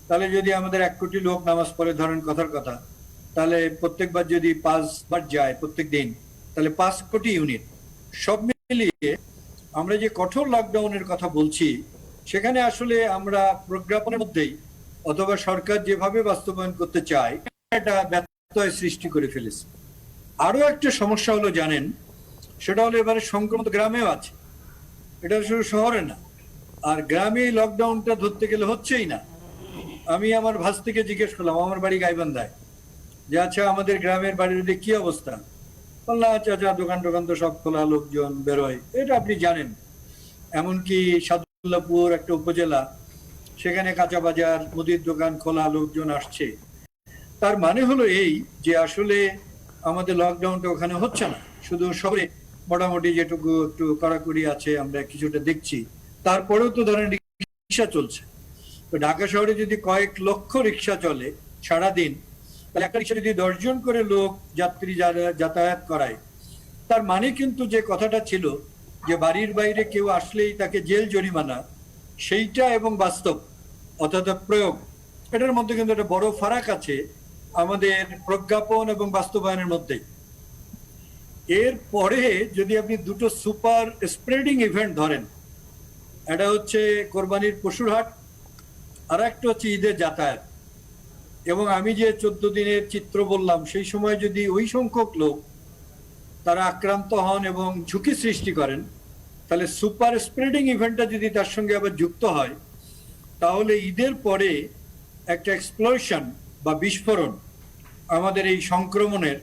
তাহলে যদি আমাদের 1 কোটি লোক নামাজ পড়ে ধরেন কথার কথা, তাহলে প্রত্যেকবার যদি 5 বার যায় প্রত্যেক দিন, তাহলে 5 কোটি ইউনিট। সব মিলিয়ে আমরা যে কঠোর লকডাউনের কথা বলছি, সেখানে আসলে আমরা প্রজ্ঞাপনের মধ্যেই অথবা সরকার যেভাবে বাস্তবায়ন করতে চায়, এটা ব্যত্যয় সৃষ্টি করে ফেলেছে। আরো একটা সমস্যা হলো জানেন, সেটা হলো এবারে সংক্রমিত গ্রামেও আছে, এটা শুধু শহরে না। আর গ্রামে লকডাউনটা ধরতে গেলে হচ্ছেই না। আমি আমার ভাস্তিকে জিজ্ঞেস করলাম, আমার বাড়ি গাইবান্ধায়, যে আচ্ছা আমাদের গ্রামের বাড়ির কি অবস্থা? বললাম আচ্ছা দোকান টোকান তো সব খোলা, লোকজন বেরোয়, এটা আপনি জানেন। এমনকি সাদুল্লাপুর একটা উপজেলা, সেখানে কাঁচা বাজার, মুদির দোকান খোলা, লোকজন আসছে। তার মানে হলো এই যে আসলে আমাদের লকডাউনটা ওখানে হচ্ছে না, শুধু শহরে মোটামুটি যেটুকু একটু কড়াকড়ি আছে আমরা কিছুটা দেখছি। তারপরেও তো ধরেন রিক্সা চলছে, তো ঢাকা শহরে যদি কয়েক লক্ষ রিক্সা চলে সারাদিন, তাহলে একটা রিক্সা যদি 10 জন করে লোক যাত্রী যাতায়াত করায়, তার মানে কিন্তু যে কথাটা ছিল যে বাড়ির বাইরে কেউ আসলেই তাকে জেল জরিমানা, সেইটা এবং বাস্তব অর্থাৎ প্রয়োগ, এটার মধ্যে কিন্তু একটা বড় ফারাক আছে আমাদের প্রজ্ঞাপন এবং বাস্তবায়নের মধ্যে। এর পরে যদি আপনি দুটো সুপার স্প্রেডিং ইভেন্ট ধরেন, এটা হচ্ছে কোরবানির পশুর হাট, আর একটা হচ্ছে ঈদের যাতায়াত, এবং আমি যে 14 দিনের চিত্র বললাম, সেই সময় যদি ওই সংখ্যক লোক তারা আক্রান্ত হন এবং ঝুঁকি সৃষ্টি করেন, তাহলে সুপার স্প্রেডিং ইভেন্টটা যদি তার সঙ্গে আবার যুক্ত হয়, তাহলে ঈদের পরে একটা এক্সপ্লোশন বা বিস্ফোরণ আমাদের এই সংক্রমণের,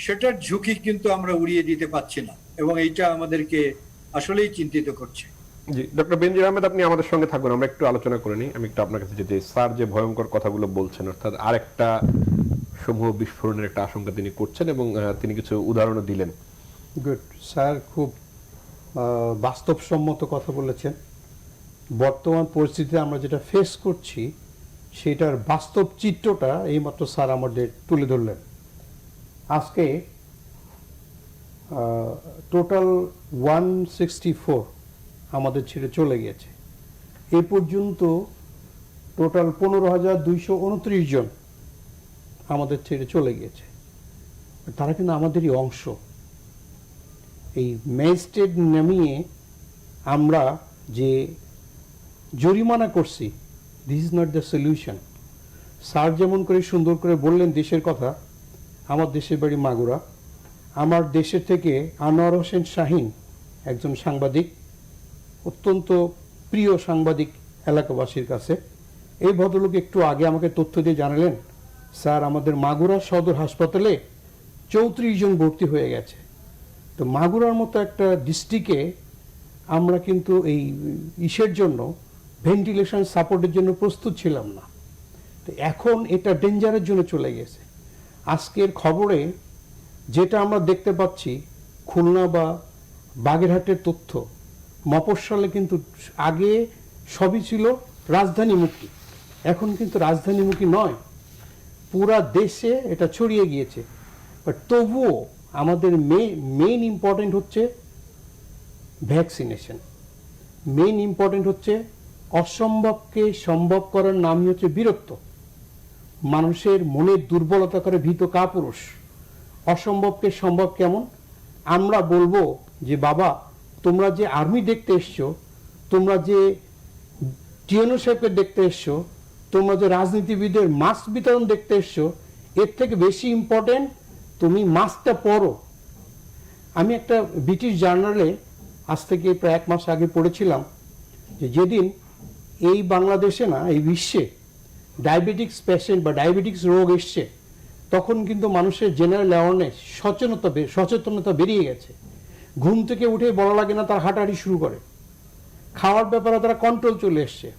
সেটার ঝুঁকি কিন্তু আমরা উড়িয়ে দিতে পারছি না, এবং এইটা আমাদেরকে আসলেই চিন্তিত করছে। জি, ডক্টর বেনজির আহমেদ, আপনি আমাদের সঙ্গে থাকবেন, আমরা একটু আলোচনা করে নিই। আমি একটু আপনার কাছে যেতে, স্যার যে ভয়ঙ্কর কথাগুলো বলছেন, অর্থাৎ আরেকটা সমূহ বিস্ফোরণের একটা আশঙ্কা তিনি করছেন, এবং তিনি কিছু উদাহরণও দিলেন। গুড, স্যার খুব বাস্তবসম্মত কথা বলেছেন। বর্তমান পরিস্থিতিতে আমরা যেটা ফেস করছি সেটার বাস্তব চিত্রটা এইমাত্র স্যার আমাদের তুলে ধরলেন। আজকে টোটাল 164 আমাদের ছেড়ে চলে গেছে। এ পর্যন্ত টোটাল 15,229 জন আমাদের ছেড়ে চলে গিয়েছে। তারা কিন্তু আমাদেরই অংশ। এই ম্যাজিস্ট্রেট নামিয়ে আমরা যে জরিমানা করছি, this is not the solution. Sir যেমন করে সুন্দর করে বললেন দেশের কথা, আমার দেশের বাড়ি মাগুরা। আমার দেশের থেকে আনোয়ার হোসেন শাহিন একজন সাংবাদিক, অত্যন্ত প্রিয় সাংবাদিক এলাকাবাসীর কাছে। এই ভদ্রলোক একটু আগে আমাকে তথ্য দিয়ে জানালেন, স্যার আমাদের মাগুরা সদর হাসপাতালে 34 জন ভর্তি হয়ে গেছে। তো মাগুরার মতো একটা ডিস্ট্রিক্টে আমরা কিন্তু এই ইসের জন্য, ভেন্টিলেশন সাপোর্টের জন্য প্রস্তুত ছিলাম না। তো এখন এটা ডেঞ্জারের জন্য চলে গেছে। আজকের খবরে যেটা আমরা দেখতে পাচ্ছি, খুলনা বা বাগেরহাটের তথ্য, মফস্বলে কিন্তু আগে সবই ছিল রাজধানীমুখী, এখন কিন্তু রাজধানীমুখী নয়, পুরা দেশে এটা ছড়িয়ে গিয়েছে। বাট তবুও আমাদের মেইন ইম্পর্টেন্ট হচ্ছে ভ্যাকসিনেশন। মেইন ইম্পর্টেন্ট হচ্ছে অসম্ভবকে সম্ভব করার নামই হচ্ছে বীরত্ব। মানুষের মনের দুর্বলতা করে ভীত কাপুরুষ। অসম্ভবকে সম্ভব কেমন? আমরা বলবো যে বাবা, তোমরা যে আর্মি দেখতে এসছো, তোমরা যে টিএনও সাহেবকে দেখতে এসছো, তোমরা যে রাজনীতিবিদের মাস্ক বিতরণ দেখতে এসছো, এর থেকে বেশি ইম্পর্টেন্ট তুমি মাস্কটা পরো। আমি একটা ব্রিটিশ জার্নালে আজ থেকে প্রায় 1 মাস আগে পড়েছিলাম যে যেদিন এই বাংলাদেশে না, এই বিশ্বে ডায়াবেটিক্স পেশেন্ট বা ডায়াবেটিক্স রোগ এসছে, তখন কিন্তু মানুষের জেনারেল অ্যাওয়ারনেস, সচেতনতা বেরিয়ে গেছে। ঘুম থেকে উঠে বলা লাগে না, তার হাঁটাহাঁটি শুরু করে। খাওয়ার ব্যাপারে তারা কন্ট্রোল চলে এসছে।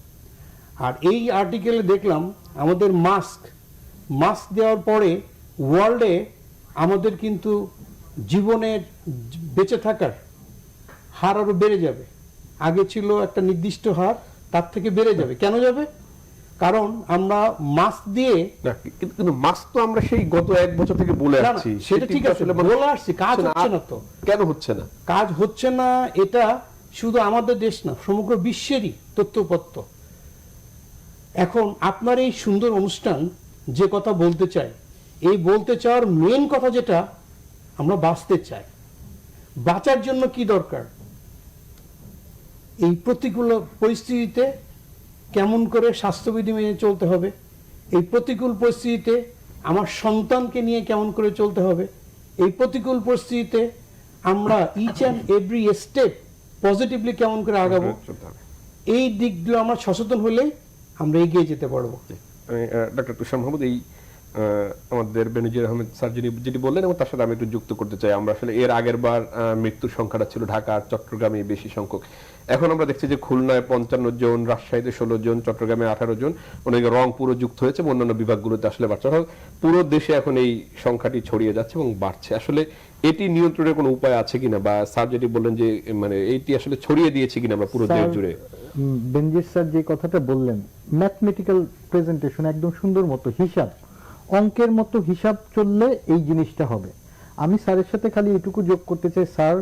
আর এই আর্টিকেলে দেখলাম আমাদের মাস্ক দেওয়ার পরে ওয়ার্ল্ডে আমাদের কিন্তু জীবনের বেঁচে থাকার হার আরো বেড়ে যাবে। আগে ছিল একটা নির্দিষ্ট হার, তার থেকে বেড়ে যাবে। কেন যাবে? কারণ আমরা মাস্ক দিয়ে, কিন্তু মাস্ক তো আমরা সেই গত 1 বছর থেকে বলে আসছি, সেটা ঠিক আছে, বলে আসছি, কাজ হচ্ছে না। তো কেন হচ্ছে না? কাজ হচ্ছে না, এটা শুধু আমাদের দেশ না, সমগ্র বিশ্বেরই তথ্যপত্র। এখন আপনার এই সুন্দর অনুষ্ঠান যে কথা বলতে চাই, এই বলতে চাওয়ার মেন কথা যেটা, আমরা বাঁচতে চাই। বাঁচার জন্য কি দরকার? এই প্রতিকূল পরিস্থিতিতে কেমন করে স্বাস্থ্যবিধি মেনে চলতে হবে, এই প্রতিকূল পরিস্থিতিতে আমার সন্তানকে নিয়ে কেমন করে চলতে হবে, এই প্রতিকূল পরিস্থিতিতে আমরা each and every step positively কেমন করে আগাবো, এই দিকগুলো আমরা সচেতন হলে আমরা এগিয়ে যেতে পারবো। ডক্টর তুষার মাহমুদ, এই আমাদের বেনজির আহমেদ স্যার যেটি বললেন, এবং তার সাথে আমি একটু যুক্ত করতে চাই। আমরা আসলে এর আগের বার মৃত্যুর সংখ্যাটা ছিল ঢাকা আর চট্টগ্রামে বেশি সংখ্যক। এখন আমরা দেখছি যে খুলনায় 55 জন, রাজশাহীতে 16 জন, চট্টগ্রামে 18 জন, অনেকে রংপুরও যুক্ত হয়েছে, অন্যান্য বিভাগগুলোতে আসলে বাড়ছে। পুরো দেশে এখন এই সংখ্যাটি ছড়িয়ে যাচ্ছে এবং বাড়ছে। আসলে এটি নিয়ন্ত্রণের কোনো উপায় আছে কিনা, বা স্যার যেটি বললেন যে মানে এইটি আসলে ছড়িয়ে দিয়েছে কিনা আমরা পুরো দেশ জুড়ে? বেনজির স্যার যে কথাটা বললেন, ম্যাথমেটিক্যাল প্রেজেন্টেশন, একদম সুন্দর মতো হিসাব, অঙ্কের মতো হিসাব চললে এই জিনিসটা হবে। আমি স্যারের সাথে খালি এটুকু যোগ করতে চাই, স্যার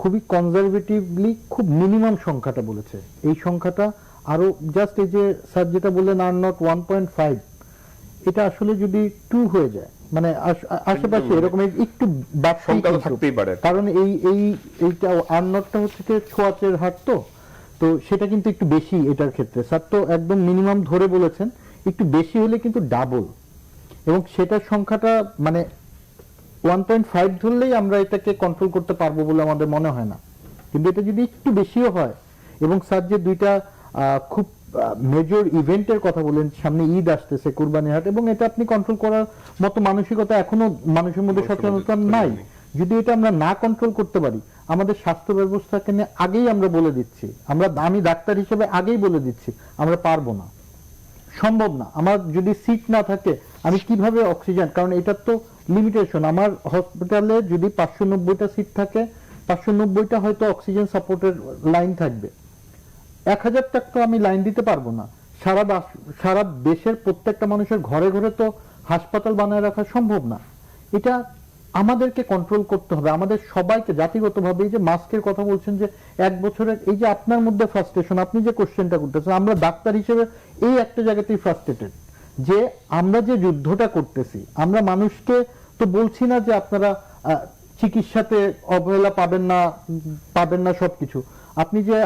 খুবই কনজারভেটিভলি খুব মিনিমাম সংখ্যাটা বলেছে। এই সংখ্যাটা আরো জাস্ট এই যে স্যার যেটা বললেন, আর নট 1.5, এটা আসলে যদি 2 হয়ে যায়, মানে আশেপাশে এরকম একটু সংখ্যা তো থাকতেই পারে, কারণ এইটা আর0টা হচ্ছে যে ছোঁয়াচের হার, তো সেটা কিন্তু একটু বেশি এটার ক্ষেত্রে। স্যার তো একদম মিনিমাম ধরে বলেছেন, একটু বেশি হলে কিন্তু ডাবল, এবং সেটার সংখ্যাটা মানে 1.5 ধরলেই আমরা এটাকে কন্ট্রোল করতে পারবো বলে আমাদের মনে হয় না। কিন্তু এটা যদি একটু বেশিও হয়, এবং স্যার যে দুইটা খুব মেজর ইভেন্টের কথা বলেন, সামনে ঈদ আসতেছে, কুরবানি হাট, এবং এটা আপনি কন্ট্রোল করার মতো মানসিকতা এখনো মানুষের মধ্যে সচেতনতা নাই। যদি এটা আমরা না কন্ট্রোল করতে পারি, আমাদের স্বাস্থ্য ব্যবস্থাকে নিয়ে আগেই আমরা বলে দিচ্ছি, আমি ডাক্তার হিসেবে আগেই বলে দিচ্ছি, আমরা পারবো না, সম্ভব না। আমার যদি সিট না থাকে আমি কিভাবে অক্সিজেন, কারণ এটার তো লিমিটেশন। আমার হসপিটালে যদি 590টা সিট থাকে, 590টা হয়তো অক্সিজেন সাপোর্টের লাইন থাকবে, 1000টা তো আমি লাইন দিতে পারবো না। সারা দেশের প্রত্যেকটা মানুষের ঘরে ঘরে তো হাসপাতাল বানায় রাখা সম্ভব না। এটা আমাদেরকে কন্ট্রোল করতে হবে, আমাদের সবাইকে জাতিগতভাবে। এই যে মাস্কের কথা বলছেন, যে 1 বছরের, এই যে আপনার মধ্যে ফ্রাস্ট্রেশন, আপনি যে কোশ্চেনটা করতেছেন, আমরা ডাক্তার হিসেবে এই একটা জায়গাতেই ফ্রাস্ট্রেটেড, যে আমরা যে যুদ্ধটা করতেছি, আমরা মানুষকে তো বলছি না যে আপনারা চিকিৎসাতে অবহেলা পাবেন না সবকিছু। আপনি যে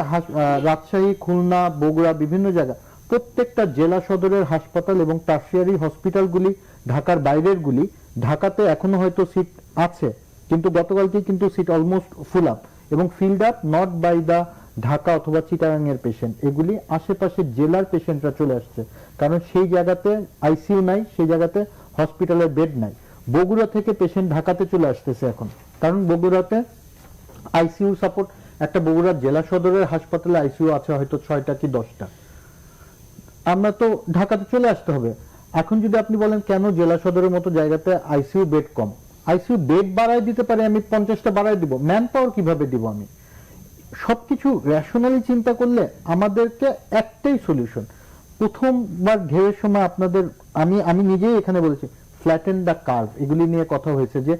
রাজশাহী, খুলনা, বগুড়া, বিভিন্ন জায়গা, প্রত্যেকটা জেলা সদরের হাসপাতাল এবং টার্সিয়ারি হসপিটালগুলি, ঢাকার বাইরের গুলি, ঢাকাতে এখনো হয়তো সিট আছে, কিন্তু গতকালকে কিন্তু সিট অলমোস্ট ফুল আপ, এবং filled up not by the Dhaka অথবা চিটাগাং এর পেশেন্ট, এগুলি আশেপাশের জেলার পেশেন্টরা চলে আসছে, কারণ সেই জায়গাতে আইসিইউ নাই, সেই জায়গাতে হসপিটালের বেড নাই। বগুড়া থেকে পেশেন্ট ঢাকাতে চলে আসতেছে এখন, কারণ বগুড়াতে আইসিইউ সাপোর্ট, একটা বগুড়া জেলা সদরের হাসপাতালে আইসিইউ আছে হয়তো 6টা কি 10টা, আমরা তো ঢাকাতে চলে আসতে হবে। এখন যদি আপনি বলেন কেন জেলা সদরের মতো জায়গাতে আইসিইউ বেড কম, আইসিইউ বেড বাড়ায় দিতে পারে, আমি 50টা বাড়ায় দিব, ম্যান পাওয়ার কিভাবে দিব? আমি সবকিছু রেশনালি চিন্তা করলে আমাদেরকে একটাই সলিউশন। প্রথমবার ঢেউয়ের সময় আপনাদের আমি নিজেই এখানে বলেছি, ফ্ল্যাটেন দ্য কার্ভ, এগুলি নিয়ে কথা হয়েছে, যে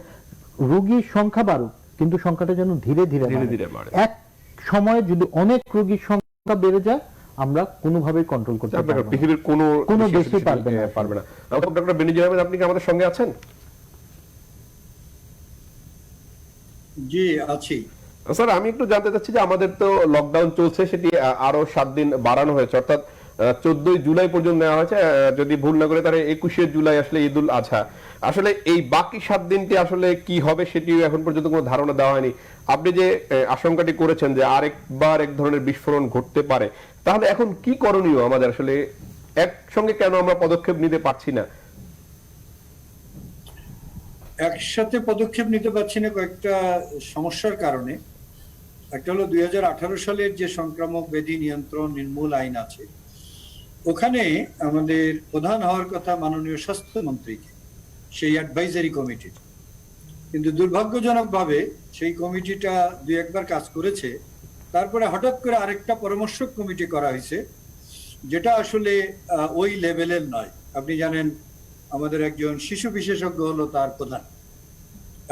রোগীর সংখ্যা বাড়ুক, কিন্তু সংখ্যাটা যেন ধীরে ধীরে বাড়ে। এক সময়ে যদি অনেক রোগীর সংখ্যা বেড়ে যায়, আমরা কোনোভাবেই কন্ট্রোল করতে পারবো না, পৃথিবীর কোনো দেশই পারবে না। ডক্টর বেনজির আহমেদ, আপনি কি আমাদের সঙ্গে আছেন? জি, আছি স্যার। আমি একটু জানতে চাচ্ছি যে আমাদের তো লকডাউন চলছে, সেটি আরো 7 দিন বাড়ানো হয়েছে, অর্থাৎ 14 জুলাই পর্যন্ত নেওয়া হয়েছে, যদি ভুল না করে তাহলে 21 জুলাই আসলে ঈদুল আজহা। আসলে এই বাকি 7 দিনটি আসলে কি হবে সেটিও এখন পর্যন্ত কোনো ধারণা দেওয়া হয়নি। আপনি যে আশঙ্কাটি করেছেন যে আরেকবার এক ধরনের বিস্ফোরণ ঘটতে পারে, তাহলে এখন কি করণীয় আমাদের? আসলে একসঙ্গে কেন আমরা পদক্ষেপ নিতে পারছি না? একসাথে পদক্ষেপ নিতে পারছি না কয়েকটা সমস্যার কারণে। একটা হলো 2018 সালের যে সংক্রামক ব্যাধি নিয়ন্ত্রণ নির্মূল আইন আছে, ওখানে আমাদের প্রধান হওয়ার কথা মাননীয় স্বাস্থ্যমন্ত্রীকে, সেই অ্যাডভাইজারি কমিটির, কিন্তু দুর্ভাগ্যজনকভাবে সেই কমিটিটা 2-1বার কাজ করেছে, তারপরে হঠাৎ করে আরেকটা পরামর্শক কমিটি করা হয়েছে, যেটা আসলে ওই লেভেলের নয়। আপনি জানেন আমাদের একজন শিশু বিশেষজ্ঞ হলো তার প্রধান,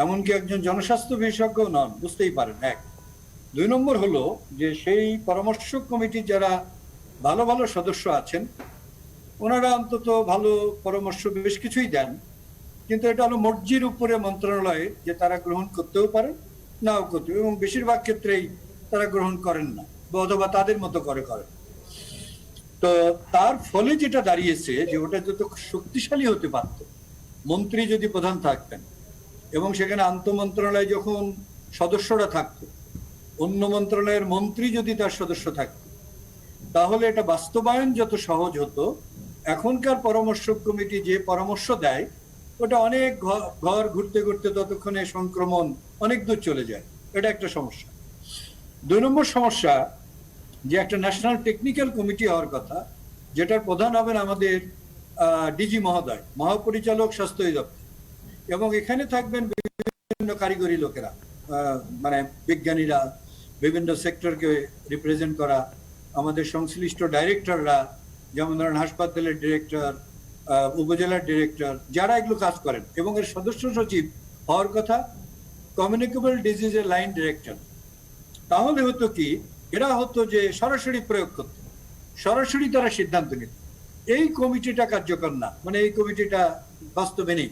এমনকি একজন জনস্বাস্থ্য বিশেষজ্ঞ নন, বুঝতেই পারেন। 1 2 নম্বর হলো যে সেই পরামর্শক কমিটির যারা ভালো ভালো সদস্য আছেন, ওনারা অন্তত ভালো পরামর্শ বেশ কিছুই দেন, কিন্তু এটা হলো মর্জির উপরে মন্ত্রণালয়ে, যে তারা গ্রহণ করতেও পারেন নাও করতে, এবং বেশিরভাগ ক্ষেত্রেই তারা গ্রহণ করেন না, অথবা তাদের মতো করেন। তো তার ফলে যেটা দাঁড়িয়েছে, যে ওটা যত শক্তিশালী হতে পারত, মন্ত্রী যদি প্রধান থাকতেন, এবং সেখানে আন্তঃমন্ত্রণালয় যখন সদস্যরা থাকতো, অন্য মন্ত্রণালয়ের মন্ত্রী যদি তার সদস্য থাকতো, তাহলে এটা বাস্তবায়ন যত সহজ হতো। এখনকার পরামর্শক কমিটি যে পরামর্শ দেয়, ওটা অনেক ঘর ঘুরতে ঘুরতে ততক্ষণে সংক্রমণ অনেক দূর চলে যায়। এটা একটা সমস্যা। 2 নম্বর সমস্যা, যে একটা ন্যাশনাল টেকনিক্যাল কমিটি হওয়ার কথা, যেটার প্রধান হবেন আমাদের ডিজি মহোদয়, মহাপরিচালক স্বাস্থ্য অধিদপ্তর, এবং এখানে থাকবেন বিভিন্ন কারিগরি লোকেরা, মানে বিজ্ঞানীরা, বিভিন্ন সেক্টরকে রিপ্রেজেন্ট করা, আমাদের সংশ্লিষ্ট ডাইরেক্টররা, যেমন ধরেন হাসপাতালের ডিরেক্টর, উপজেলার ডিরেক্টর, যারা এগুলো কাজ করেন, এবং এর সদস্য সচিব হওয়ার কথা কমিউনিকেবল ডিজিজের লাইন ডিরেক্টর। তাহলে হতো কি, এরা হতো যে সরাসরি প্রয়োগ করত, সরাসরি তারা সিদ্ধান্ত নিত, এই কমিটিটা কার্যকর না, মানে এই কমিটিটা বাস্তবে নেই,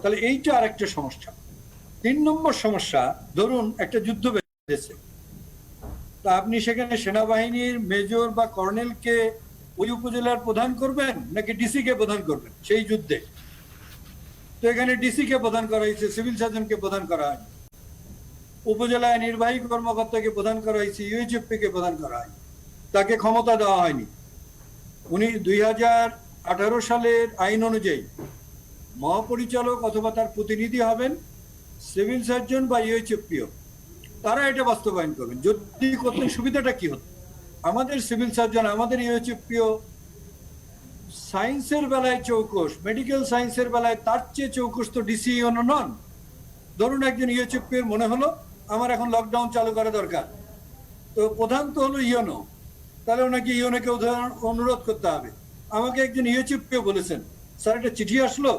তাহলে এইটা আরেকটা সমস্যা। 3 নম্বর সমস্যা, ধরুন একটা যুদ্ধ বেঁধেছে, তা আপনি সেখানে সেনাবাহিনীর মেজর বা কর্নেলকে ওই উপজেলার প্রধান করবেন নাকি ডিসি কে প্রধান করবেন সেই যুদ্ধে? তো এখানে ডিসি কে প্রধান করা হয়েছে, সিভিল সার্জনকে প্রধান করা হয়নি। উপজেলায় নির্বাহী কর্মকর্তাকে প্রধান করা হয়েছে, ইউএইচএফপি কে প্রধান করা হয়নি, তাকে ক্ষমতা দেওয়া হয়নি। উনি 2018 সালের আইন অনুযায়ী মহাপরিচালক অথবা তার প্রতিনিধি হবেন সিভিল সার্জন বা ইউএইচএফপিও, তারা এটা বাস্তবায়ন করবেন। যদি করতে সুবিধাটা কি হতো, আমাদের সিভিল সার্জন, আমাদের ইউএইচএফপিও সায়েন্সের বেলায় চৌকস, মেডিকেল সায়েন্সের বেলায় তার চেয়ে চৌকস তো ডিসি ইউনো নন। ধরুন একজন ইউএইচএফপির মনে হলো আমার এখন লকডাউন চালু করা দরকার, তো প্রধান তো হলো ইউনো, তাহলে ওনাকে ইউনোকে অনুরোধ করতে হবে। আমাকে একজন ইউএইচএফপিও বলেছেন, স্যার একটা চিঠি আসলো,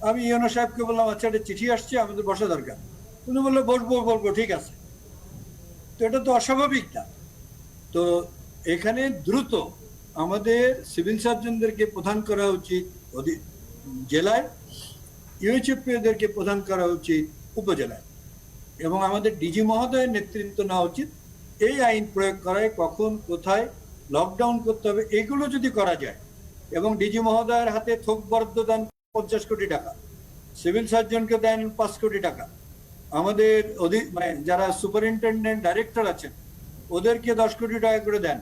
আমি ইউনো সাহেবকে বললাম আচ্ছা একটা চিঠি আসছে, আমাদের বসা দরকার। উনি বললো বলবো, ঠিক আছে। তো এটা তো অস্বাভাবিক না। তো এখানে দ্রুত আমাদের সিভিল সার্জনদেরকে প্রদান করা উচিত জেলায়, ইউএইচএফপিওদেরকে প্রদান করা উচিত উপজেলায়, এবং আমাদের ডিজি মহোদয়ের নেতৃত্ব নেওয়া উচিত এই আইন প্রয়োগ করায় কখন কোথায় লকডাউন করতে হবে এগুলো যদি করা যায়। এবং ডিজি মহোদয়ের হাতে থোক বরাদ্দ দেন 50 কোটি টাকা, সিভিল সার্জনকে দেন 5 কোটি টাকা, আমাদের মানে যারা সুপারিনটেন্ডেন্ট ডাইরেক্টর আছেন ওদেরকে 10 কোটি টাকা করে দেন,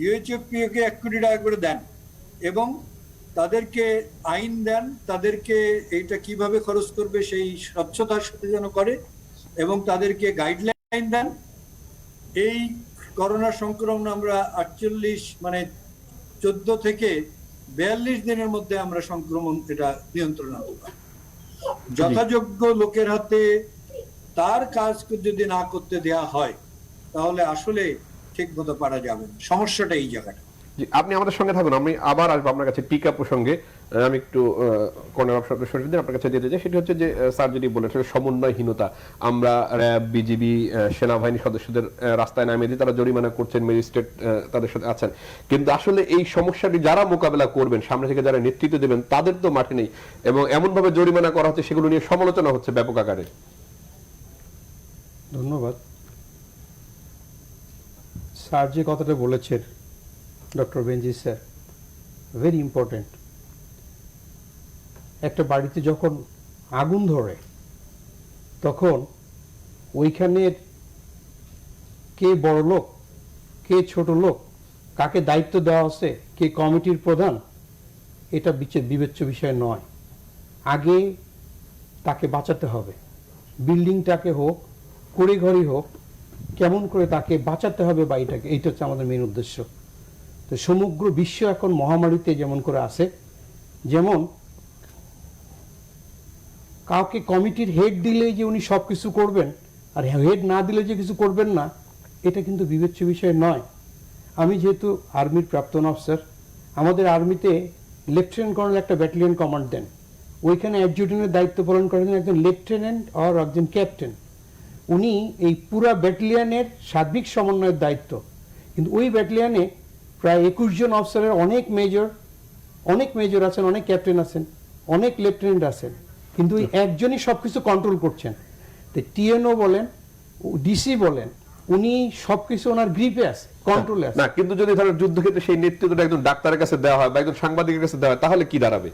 ইউএইচএফপিকে 1 কোটি টাকা করে দেন, এবং তাদেরকে আইন দেন, তাদেরকে এইটা কিভাবে খরচ করবে সেই স্বচ্ছতার সাথে যেন করে, এবং তাদেরকে গাইডলাইন দেন। এই করোনা সংক্রমণ আমরা 14 থেকে 42 দিনের মধ্যে আমরা সংক্রমণ এটা নিয়ন্ত্রণ আনতে পারি। যথাযোগ্য লোকের হাতে তার কাজ যদি না করতে দেয়া হয় তাহলে আসলে ঠিক মতো পারা যাবে না। সমস্যাটা এই জায়গাটা। আপনি আমাদের সঙ্গে থাকুন, আমি আবার আসবো আপনার কাছে টিকা প্রসঙ্গে। আমি একটু কর্নার অফ সরকার আপনার কাছে যেতে চাই, সেটি হচ্ছে যে স্যার যেটি বলেছেন সমন্বয়হীনতা। আমরা র্যাব, বিজিবি, সেনাবাহিনী সদস্যদের রাস্তায় নামিয়ে দিই, তারা জরিমানা করছেন, ম্যাজিস্ট্রেট তাদের সাথে আছেন, কিন্তু আসলে এই সমস্যাটি যারা মোকাবেলা করবেন, সামনে থেকে যারা নেতৃত্ব দেবেন, তাদের তো মাঠে নেই, এবং এমনভাবে জরিমানা করা হচ্ছে সেগুলো নিয়ে সমালোচনা হচ্ছে ব্যাপক আকারে। ধন্যবাদ। স্যার যে কথাটা বলেছেন, doctor Benji sir, very important. একটা বাড়িতে যখন আগুন ধরে তখন ওইখানের কে বড় লোক, কে ছোট লোক, কাকে দায়িত্ব দেওয়া আছে, কে কমিটির প্রধান, এটা বিবেচ্য বিষয় নয়। আগে তাকে বাঁচাতে হবে, বিল্ডিংটাকে হোক, কুড়িঘড়ি হোক, কেমন করে তাকে বাঁচাতে হবে বা এইটা হচ্ছে আমাদের মেন উদ্দেশ্য। তো সমগ্র বিশ্ব এখন মহামারীতে যেমন করে আছে, যেমন কাউকে কমিটির হেড দিলেই যে উনি সব কিছু করবেন, আর হেড না দিলে যে কিছু করবেন না, এটা কিন্তু বিবেচ্য বিষয় নয়। আমি যেহেতু আর্মির প্রাক্তন অফিসার, আমাদের আর্মিতে লেফটেন্যান্ট কর্নেল একটা ব্যাটালিয়ন কমান্ড দেন, ওইখানে অ্যাডজুটেন্টের দায়িত্ব পালন করেন একজন লেফটেন্যান্ট আর একজন ক্যাপ্টেন। উনি এই পুরা ব্যাটালিয়নের সার্বিক সমন্বয়ের দায়িত্ব। কিন্তু ওই ব্যাটালিয়নে প্রায় 21 জন অফিসারের অনেক মেজর আছেন, অনেক ক্যাপ্টেন আছেন, অনেক লেফটেন্যান্ট আছেন, কিন্তু ওই একজনই সবকিছু কন্ট্রোল করছেন। তো টিএনও বলেন, ডিসি বলেন, উনি সবকিছু ওনার গ্রিপে আছে, কন্ট্রোলে আছে। না, কিন্তু যদি ধরেন যুদ্ধক্ষেত্রে সেই নেতৃত্বটা একজন ডাক্তারের কাছে দেওয়া হয় বা একজন সাংবাদিকের কাছে দেওয়া হয়, তাহলে কি দাঁড়াবে?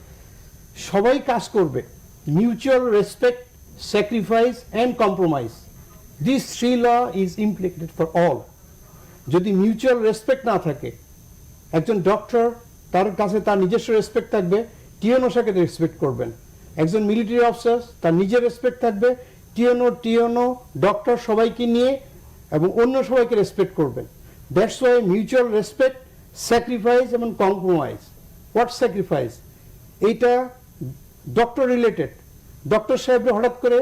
সবাই কাজ করবে, mutual respect, sacrifice and compromise, this 3 law is implicated for all. যদি মিউচুয়াল রেসপেক্ট না থাকে, একজন ডক্টর তার কাছে তার নিজস্ব রেসপেক্ট থাকবে, টিএনও সাকে রেসপেক্ট করবেন। একজন মিলিটারি অফিসার তার নিজের রেসপেক্ট থাকবে, টিএনও ডক্টর সবাইকে নিয়ে এবং অন্য সবাইকে রেসপেক্ট করবেন। That's why mutual respect, sacrifice এবং কম্প্রোমাইজ। What sacrifice? এইটা ডক্টর রিলেটেড। ডক্টর সাহেবরা হঠাৎ করে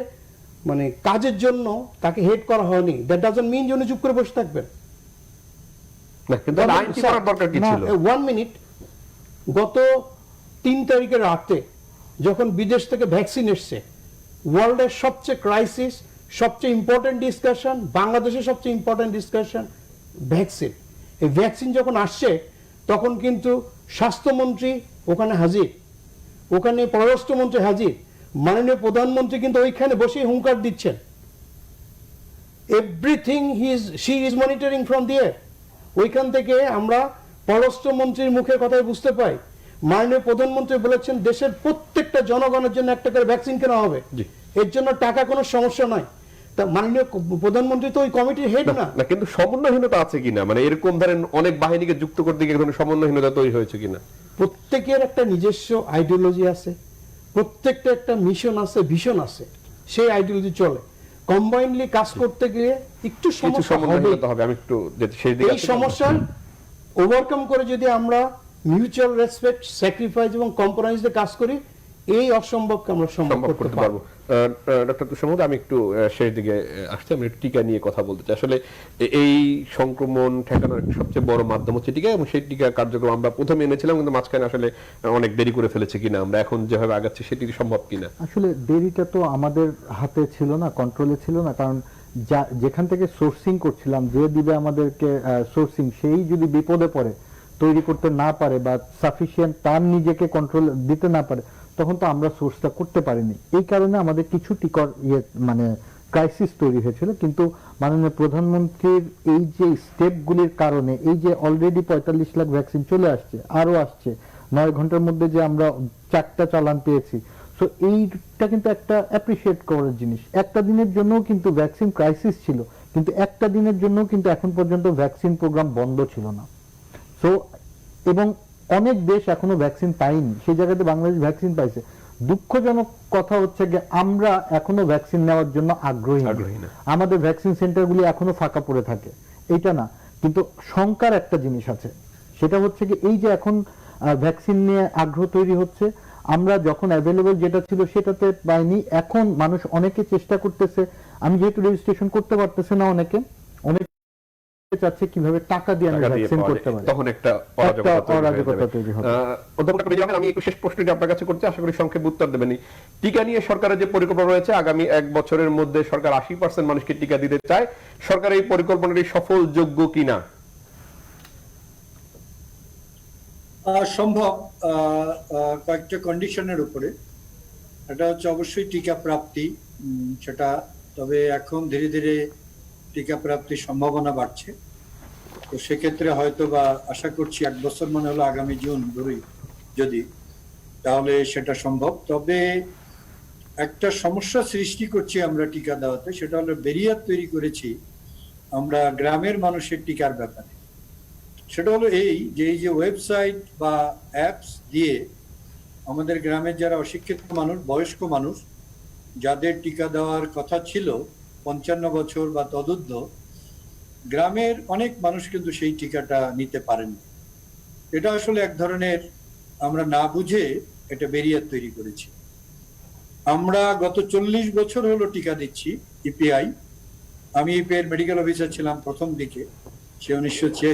মানে কাজের জন্য তাকে হেড করা হয়নি, দ্যাট ডাজন্ট মিন যে উনি চুপ করে বসে থাকবেন। ওয়ান মিনিট, গত 3 তারিখের রাতে যখন বিদেশ থেকে ভ্যাকসিন এসছে, ওয়ার্ল্ডের সবচেয়ে ক্রাইসিস, সবচেয়ে ইম্পর্টেন্ট ডিসকাশন, বাংলাদেশের সবচেয়ে ইম্পর্টেন্ট ডিসকাশন ভ্যাকসিন। এই ভ্যাকসিন যখন আসছে তখন কিন্তু স্বাস্থ্যমন্ত্রী ওখানে হাজির, ওখানে পররাষ্ট্রমন্ত্রী হাজির, মাননীয় প্রধানমন্ত্রী কিন্তু ওইখানে বসে হুঙ্কার দিচ্ছেন। Everything she is monitoring from দিয়ার। ওইখান থেকে আমরা পররাষ্ট্রমন্ত্রীর মুখের কথাই বুঝতে পাই, মাননীয় প্রধানমন্ত্রী বলেছেন দেশের প্রত্যেকটা জনগণের জন্য একটা করে ভ্যাকসিন কেনা হবে, এর জন্য টাকা কোনো সমস্যা নাই। তা মাননীয় প্রধানমন্ত্রী তো ওই কমিটির হেড না। না, কিন্তু সমন্বয়হীনতা আছে কিনা, মানে এরকম ধরেন অনেক বাহিনীকে যুক্ত করতে গিয়ে ধরেন সমন্বয়হীনতা তৈরি হয়েছে কিনা? প্রত্যেকের একটা নিজস্ব আইডিওলজি আছে, প্রত্যেকটা একটা মিশন আছে, ভিশন আছে, সেই আইডিওলজি চলে। কম্বাইনলি কাজ করতে গিয়ে একটু সমস্যা হবে। আমি একটু সেই দিকে এই সমস্যা ওভারকাম করে যদি আমরা মিউচুয়াল রেসপেক্ট, স্যাক্রিফাইস এবং কম্প্রোমাইজে কাজ করি, এই অসম্ভবকে আমরা সম্ভব করতে পারবো। ডক্টর তুষার মাহমুদ, আমি একটু শেষ দিকে আসছি। আমি টিকা নিয়ে কথা বলতে চাই। আসলে এই সংক্রমণ ঠেকানোর সবচেয়ে বড় মাধ্যম হচ্ছে টিকা, এবং সেই টিকা কার্যক্রম আমরা প্রথমে এনেছিলাম, কিন্তু মাঝখানে আসলে অনেক দেরি করে ফেলেছে কিনা, আমরা এখন যেভাবে আগাচ্ছি সেটি সম্ভব কিনা? আসলে দেরিটা তো আমাদের হাতে ছিল না, কন্ট্রোলে ছিল না, কারণ যেখান থেকে সোর্সিং করছিলাম, যে দিবে আমাদেরকে সোর্সিং, সেই যদি বিপদে পড়ে, তৈরি করতে না পারে বা সাফিসিয়েন্ট তার নিজেকে কন্ট্রোল দিতে না পারে, তখন তো আমরা সোর্সটা করতে পারিনি। এই কারণে আমাদের কিছু টিকার মানে ক্রাইসিস তৈরি হয়েছিল। কিন্তু মাননীয় প্রধানমন্ত্রীর এই যে স্টেপগুলির কারণে, এই যে অলরেডি 45 লাখ ভ্যাকসিন চলে আসছে, আরো আসছে, 9 ঘন্টার মধ্যে যে আমরা 4টা চালান পেয়েছি, সো এইটা কিন্তু একটা অ্যাপ্রিসিয়েট করার জিনিস। একটা দিনের জন্য কিন্তু ভ্যাকসিন ক্রাইসিস ছিল, কিন্তু একটা দিনের জন্য কিন্তু এখন পর্যন্ত ভ্যাকসিন প্রোগ্রাম বন্ধ ছিল না। সো এবং অনেক দেশ এখনো ভ্যাকসিন পায়নি, সেই জায়গাতে বাংলাদেশ ভ্যাকসিন পাইছে। দুঃখজনক কথা হচ্ছে যে আমরা এখনো ভ্যাকসিন নেওয়ার জন্য আগ্রহী না। আমাদের ভ্যাকসিন সেন্টারগুলি এখনো ফাঁকা পড়ে থাকে, এইটা না। কিন্তু শঙ্কার একটা জিনিস আছে, সেটা হচ্ছে কি এই যে এখন ভ্যাকসিন নিয়ে আগ্রহ তৈরি হচ্ছে, আমরা যখন অ্যাভেলেবল যেটা ছিল সেটাতে পাইনি, এখন মানুষ অনেকে চেষ্টা করতেছে। আমি যেহেতু রেজিস্ট্রেশন করতে পারতেছে না, অনেকে চাচ্ছে কিভাবে টাকা দিয়ে আমি ভ্যাকসিন করতে পারি, তখন একটা অরাজকতা তৈরি হবে। অধ্যাপক আমি একটু শেষ প্রশ্নটি আপনার কাছে করছি, আশা করি সংক্ষেপে উত্তর দেবেন। টিকা নিয়ে সরকারের যে পরিকল্পনা রয়েছে, আগামী 1 বছরের মধ্যে সরকার 80% মানুষকে টিকা দিতে চায়, সরকার এই পরিকল্পনাটি সফলযোগ্য কিনা? সম্ভব কয়েকটা কন্ডিশনের উপরে। এটা হচ্ছে অবশ্যই টিকা প্রাপ্তি, সেটা তবে এখন ধীরে ধীরে টিকা প্রাপ্তির সম্ভাবনা বাড়ছে। তো সেক্ষেত্রে হয়তো বা আশা করছি 1 বছর মানে হলো আগামী জুন ধরি যদি, তাহলে সেটা সম্ভব। তবে একটা সমস্যা সৃষ্টি করছি আমরা টিকা দেওয়াতে, সেটা হলো ব্যারিয়ার তৈরি করেছি আমরা গ্রামের মানুষের টিকার ব্যাপারে। সেটা হলো এই যে ওয়েবসাইট বা অ্যাপস দিয়ে আমাদের গ্রামের যারা অশিক্ষিত মানুষ, বয়স্ক মানুষ, যাদের টিকা দেওয়ার কথা ছিল 55 বছর বা তদুর্ধ্ব, গ্রামের অনেক মানুষ কিন্তু সেই টিকাটা নিতে পারেন। এটা আসলে এক ধরনের আমরা না বুঝে এটা ব্যারিয়ার তৈরি করেছি। আমরা গত 40 বছর হলো টিকা দিচ্ছি ইপিআই। আমি ইপিআই মেডিকেল অফিসার ছিলাম প্রথম দিকে, সে 1986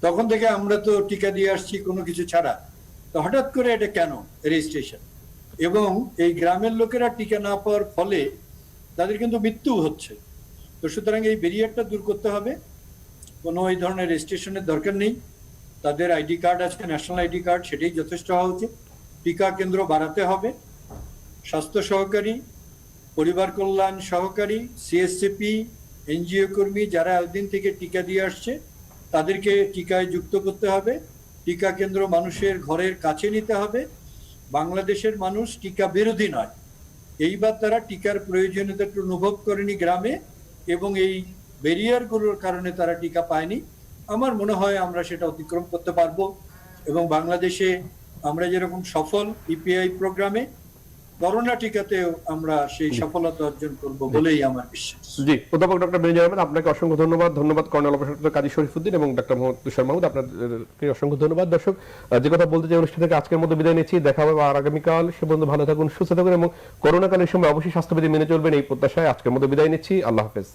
তখন থেকে আমরা তো টিকা দিয়ে আসছি কোনো কিছু ছাড়া। তো হঠাৎ করে এটা কেন রেজিস্ট্রেশন, এবং এই গ্রামের লোকেরা টিকা না পাওয়ার ফলে তাদের কিন্তু মৃত্যু হচ্ছে। তো সুতরাং এই ব্যারিয়ারটা দূর করতে হবে। কোনো এই ধরনের রেজিস্ট্রেশনের দরকার নেই। তাদের আইডি কার্ড আছে, ন্যাশনাল আইডি কার্ড, সেটাই যথেষ্ট হওয়া উচিত। টিকা কেন্দ্র বাড়াতে হবে। স্বাস্থ্য সহকারী, পরিবার কল্যাণ সহকারী, সিএসসিপি, এনজিও কর্মী যারা একদিন থেকে টিকা দিয়ে আসছে, তাদেরকে টিকায় যুক্ত করতে হবে। টিকা কেন্দ্র মানুষের ঘরের কাছে নিতে হবে। বাংলাদেশের মানুষ টিকা বিরোধী নয়, এইবার তারা টিকার প্রয়োজনীয়তা অনুভব করেনি গ্রামে, এবং এই ব্যারিয়ারগুলোর কারণে তারা টিকা পায়নি। আমার মনে হয় আমরা সেটা অতিক্রম করতে পারবো, এবং বাংলাদেশে আমরা যেরকম সফল ইপিআই প্রোগ্রামে, করোনা টিকাতেও আমরা সেই সফলতা অর্জন করব বলেই আমার বিশ্বাস। জি, অধ্যাপক ডক্টর বেনজির আহমেদ, আপনাকে অসংখ্য ধন্যবাদ। ধন্যবাদ কর্নেল অবসরপ্রাপ্ত কাজী শরীফুদ্দিন এবং ডক্টর মোহাম্মদ তুষার মাহমুদ, আপনাদেরকে অসংখ্য ধন্যবাদ। দর্শক, যে কথা বলতে চাই অনুষ্ঠান থেকে আজকের মধ্যে বিদায় নিচ্ছি। দেখা হবে আর আগামীকাল। সে পর্যন্ত ভালো থাকুন, সুস্থ থাকুন এবং করোনাকালীন সময় অবশ্যই স্বাস্থ্যবিধি মেনে চলবেন, এই প্রত্যাশায় আজকের মধ্যে বিদায় নিচ্ছি। আল্লাহ হাফেজ।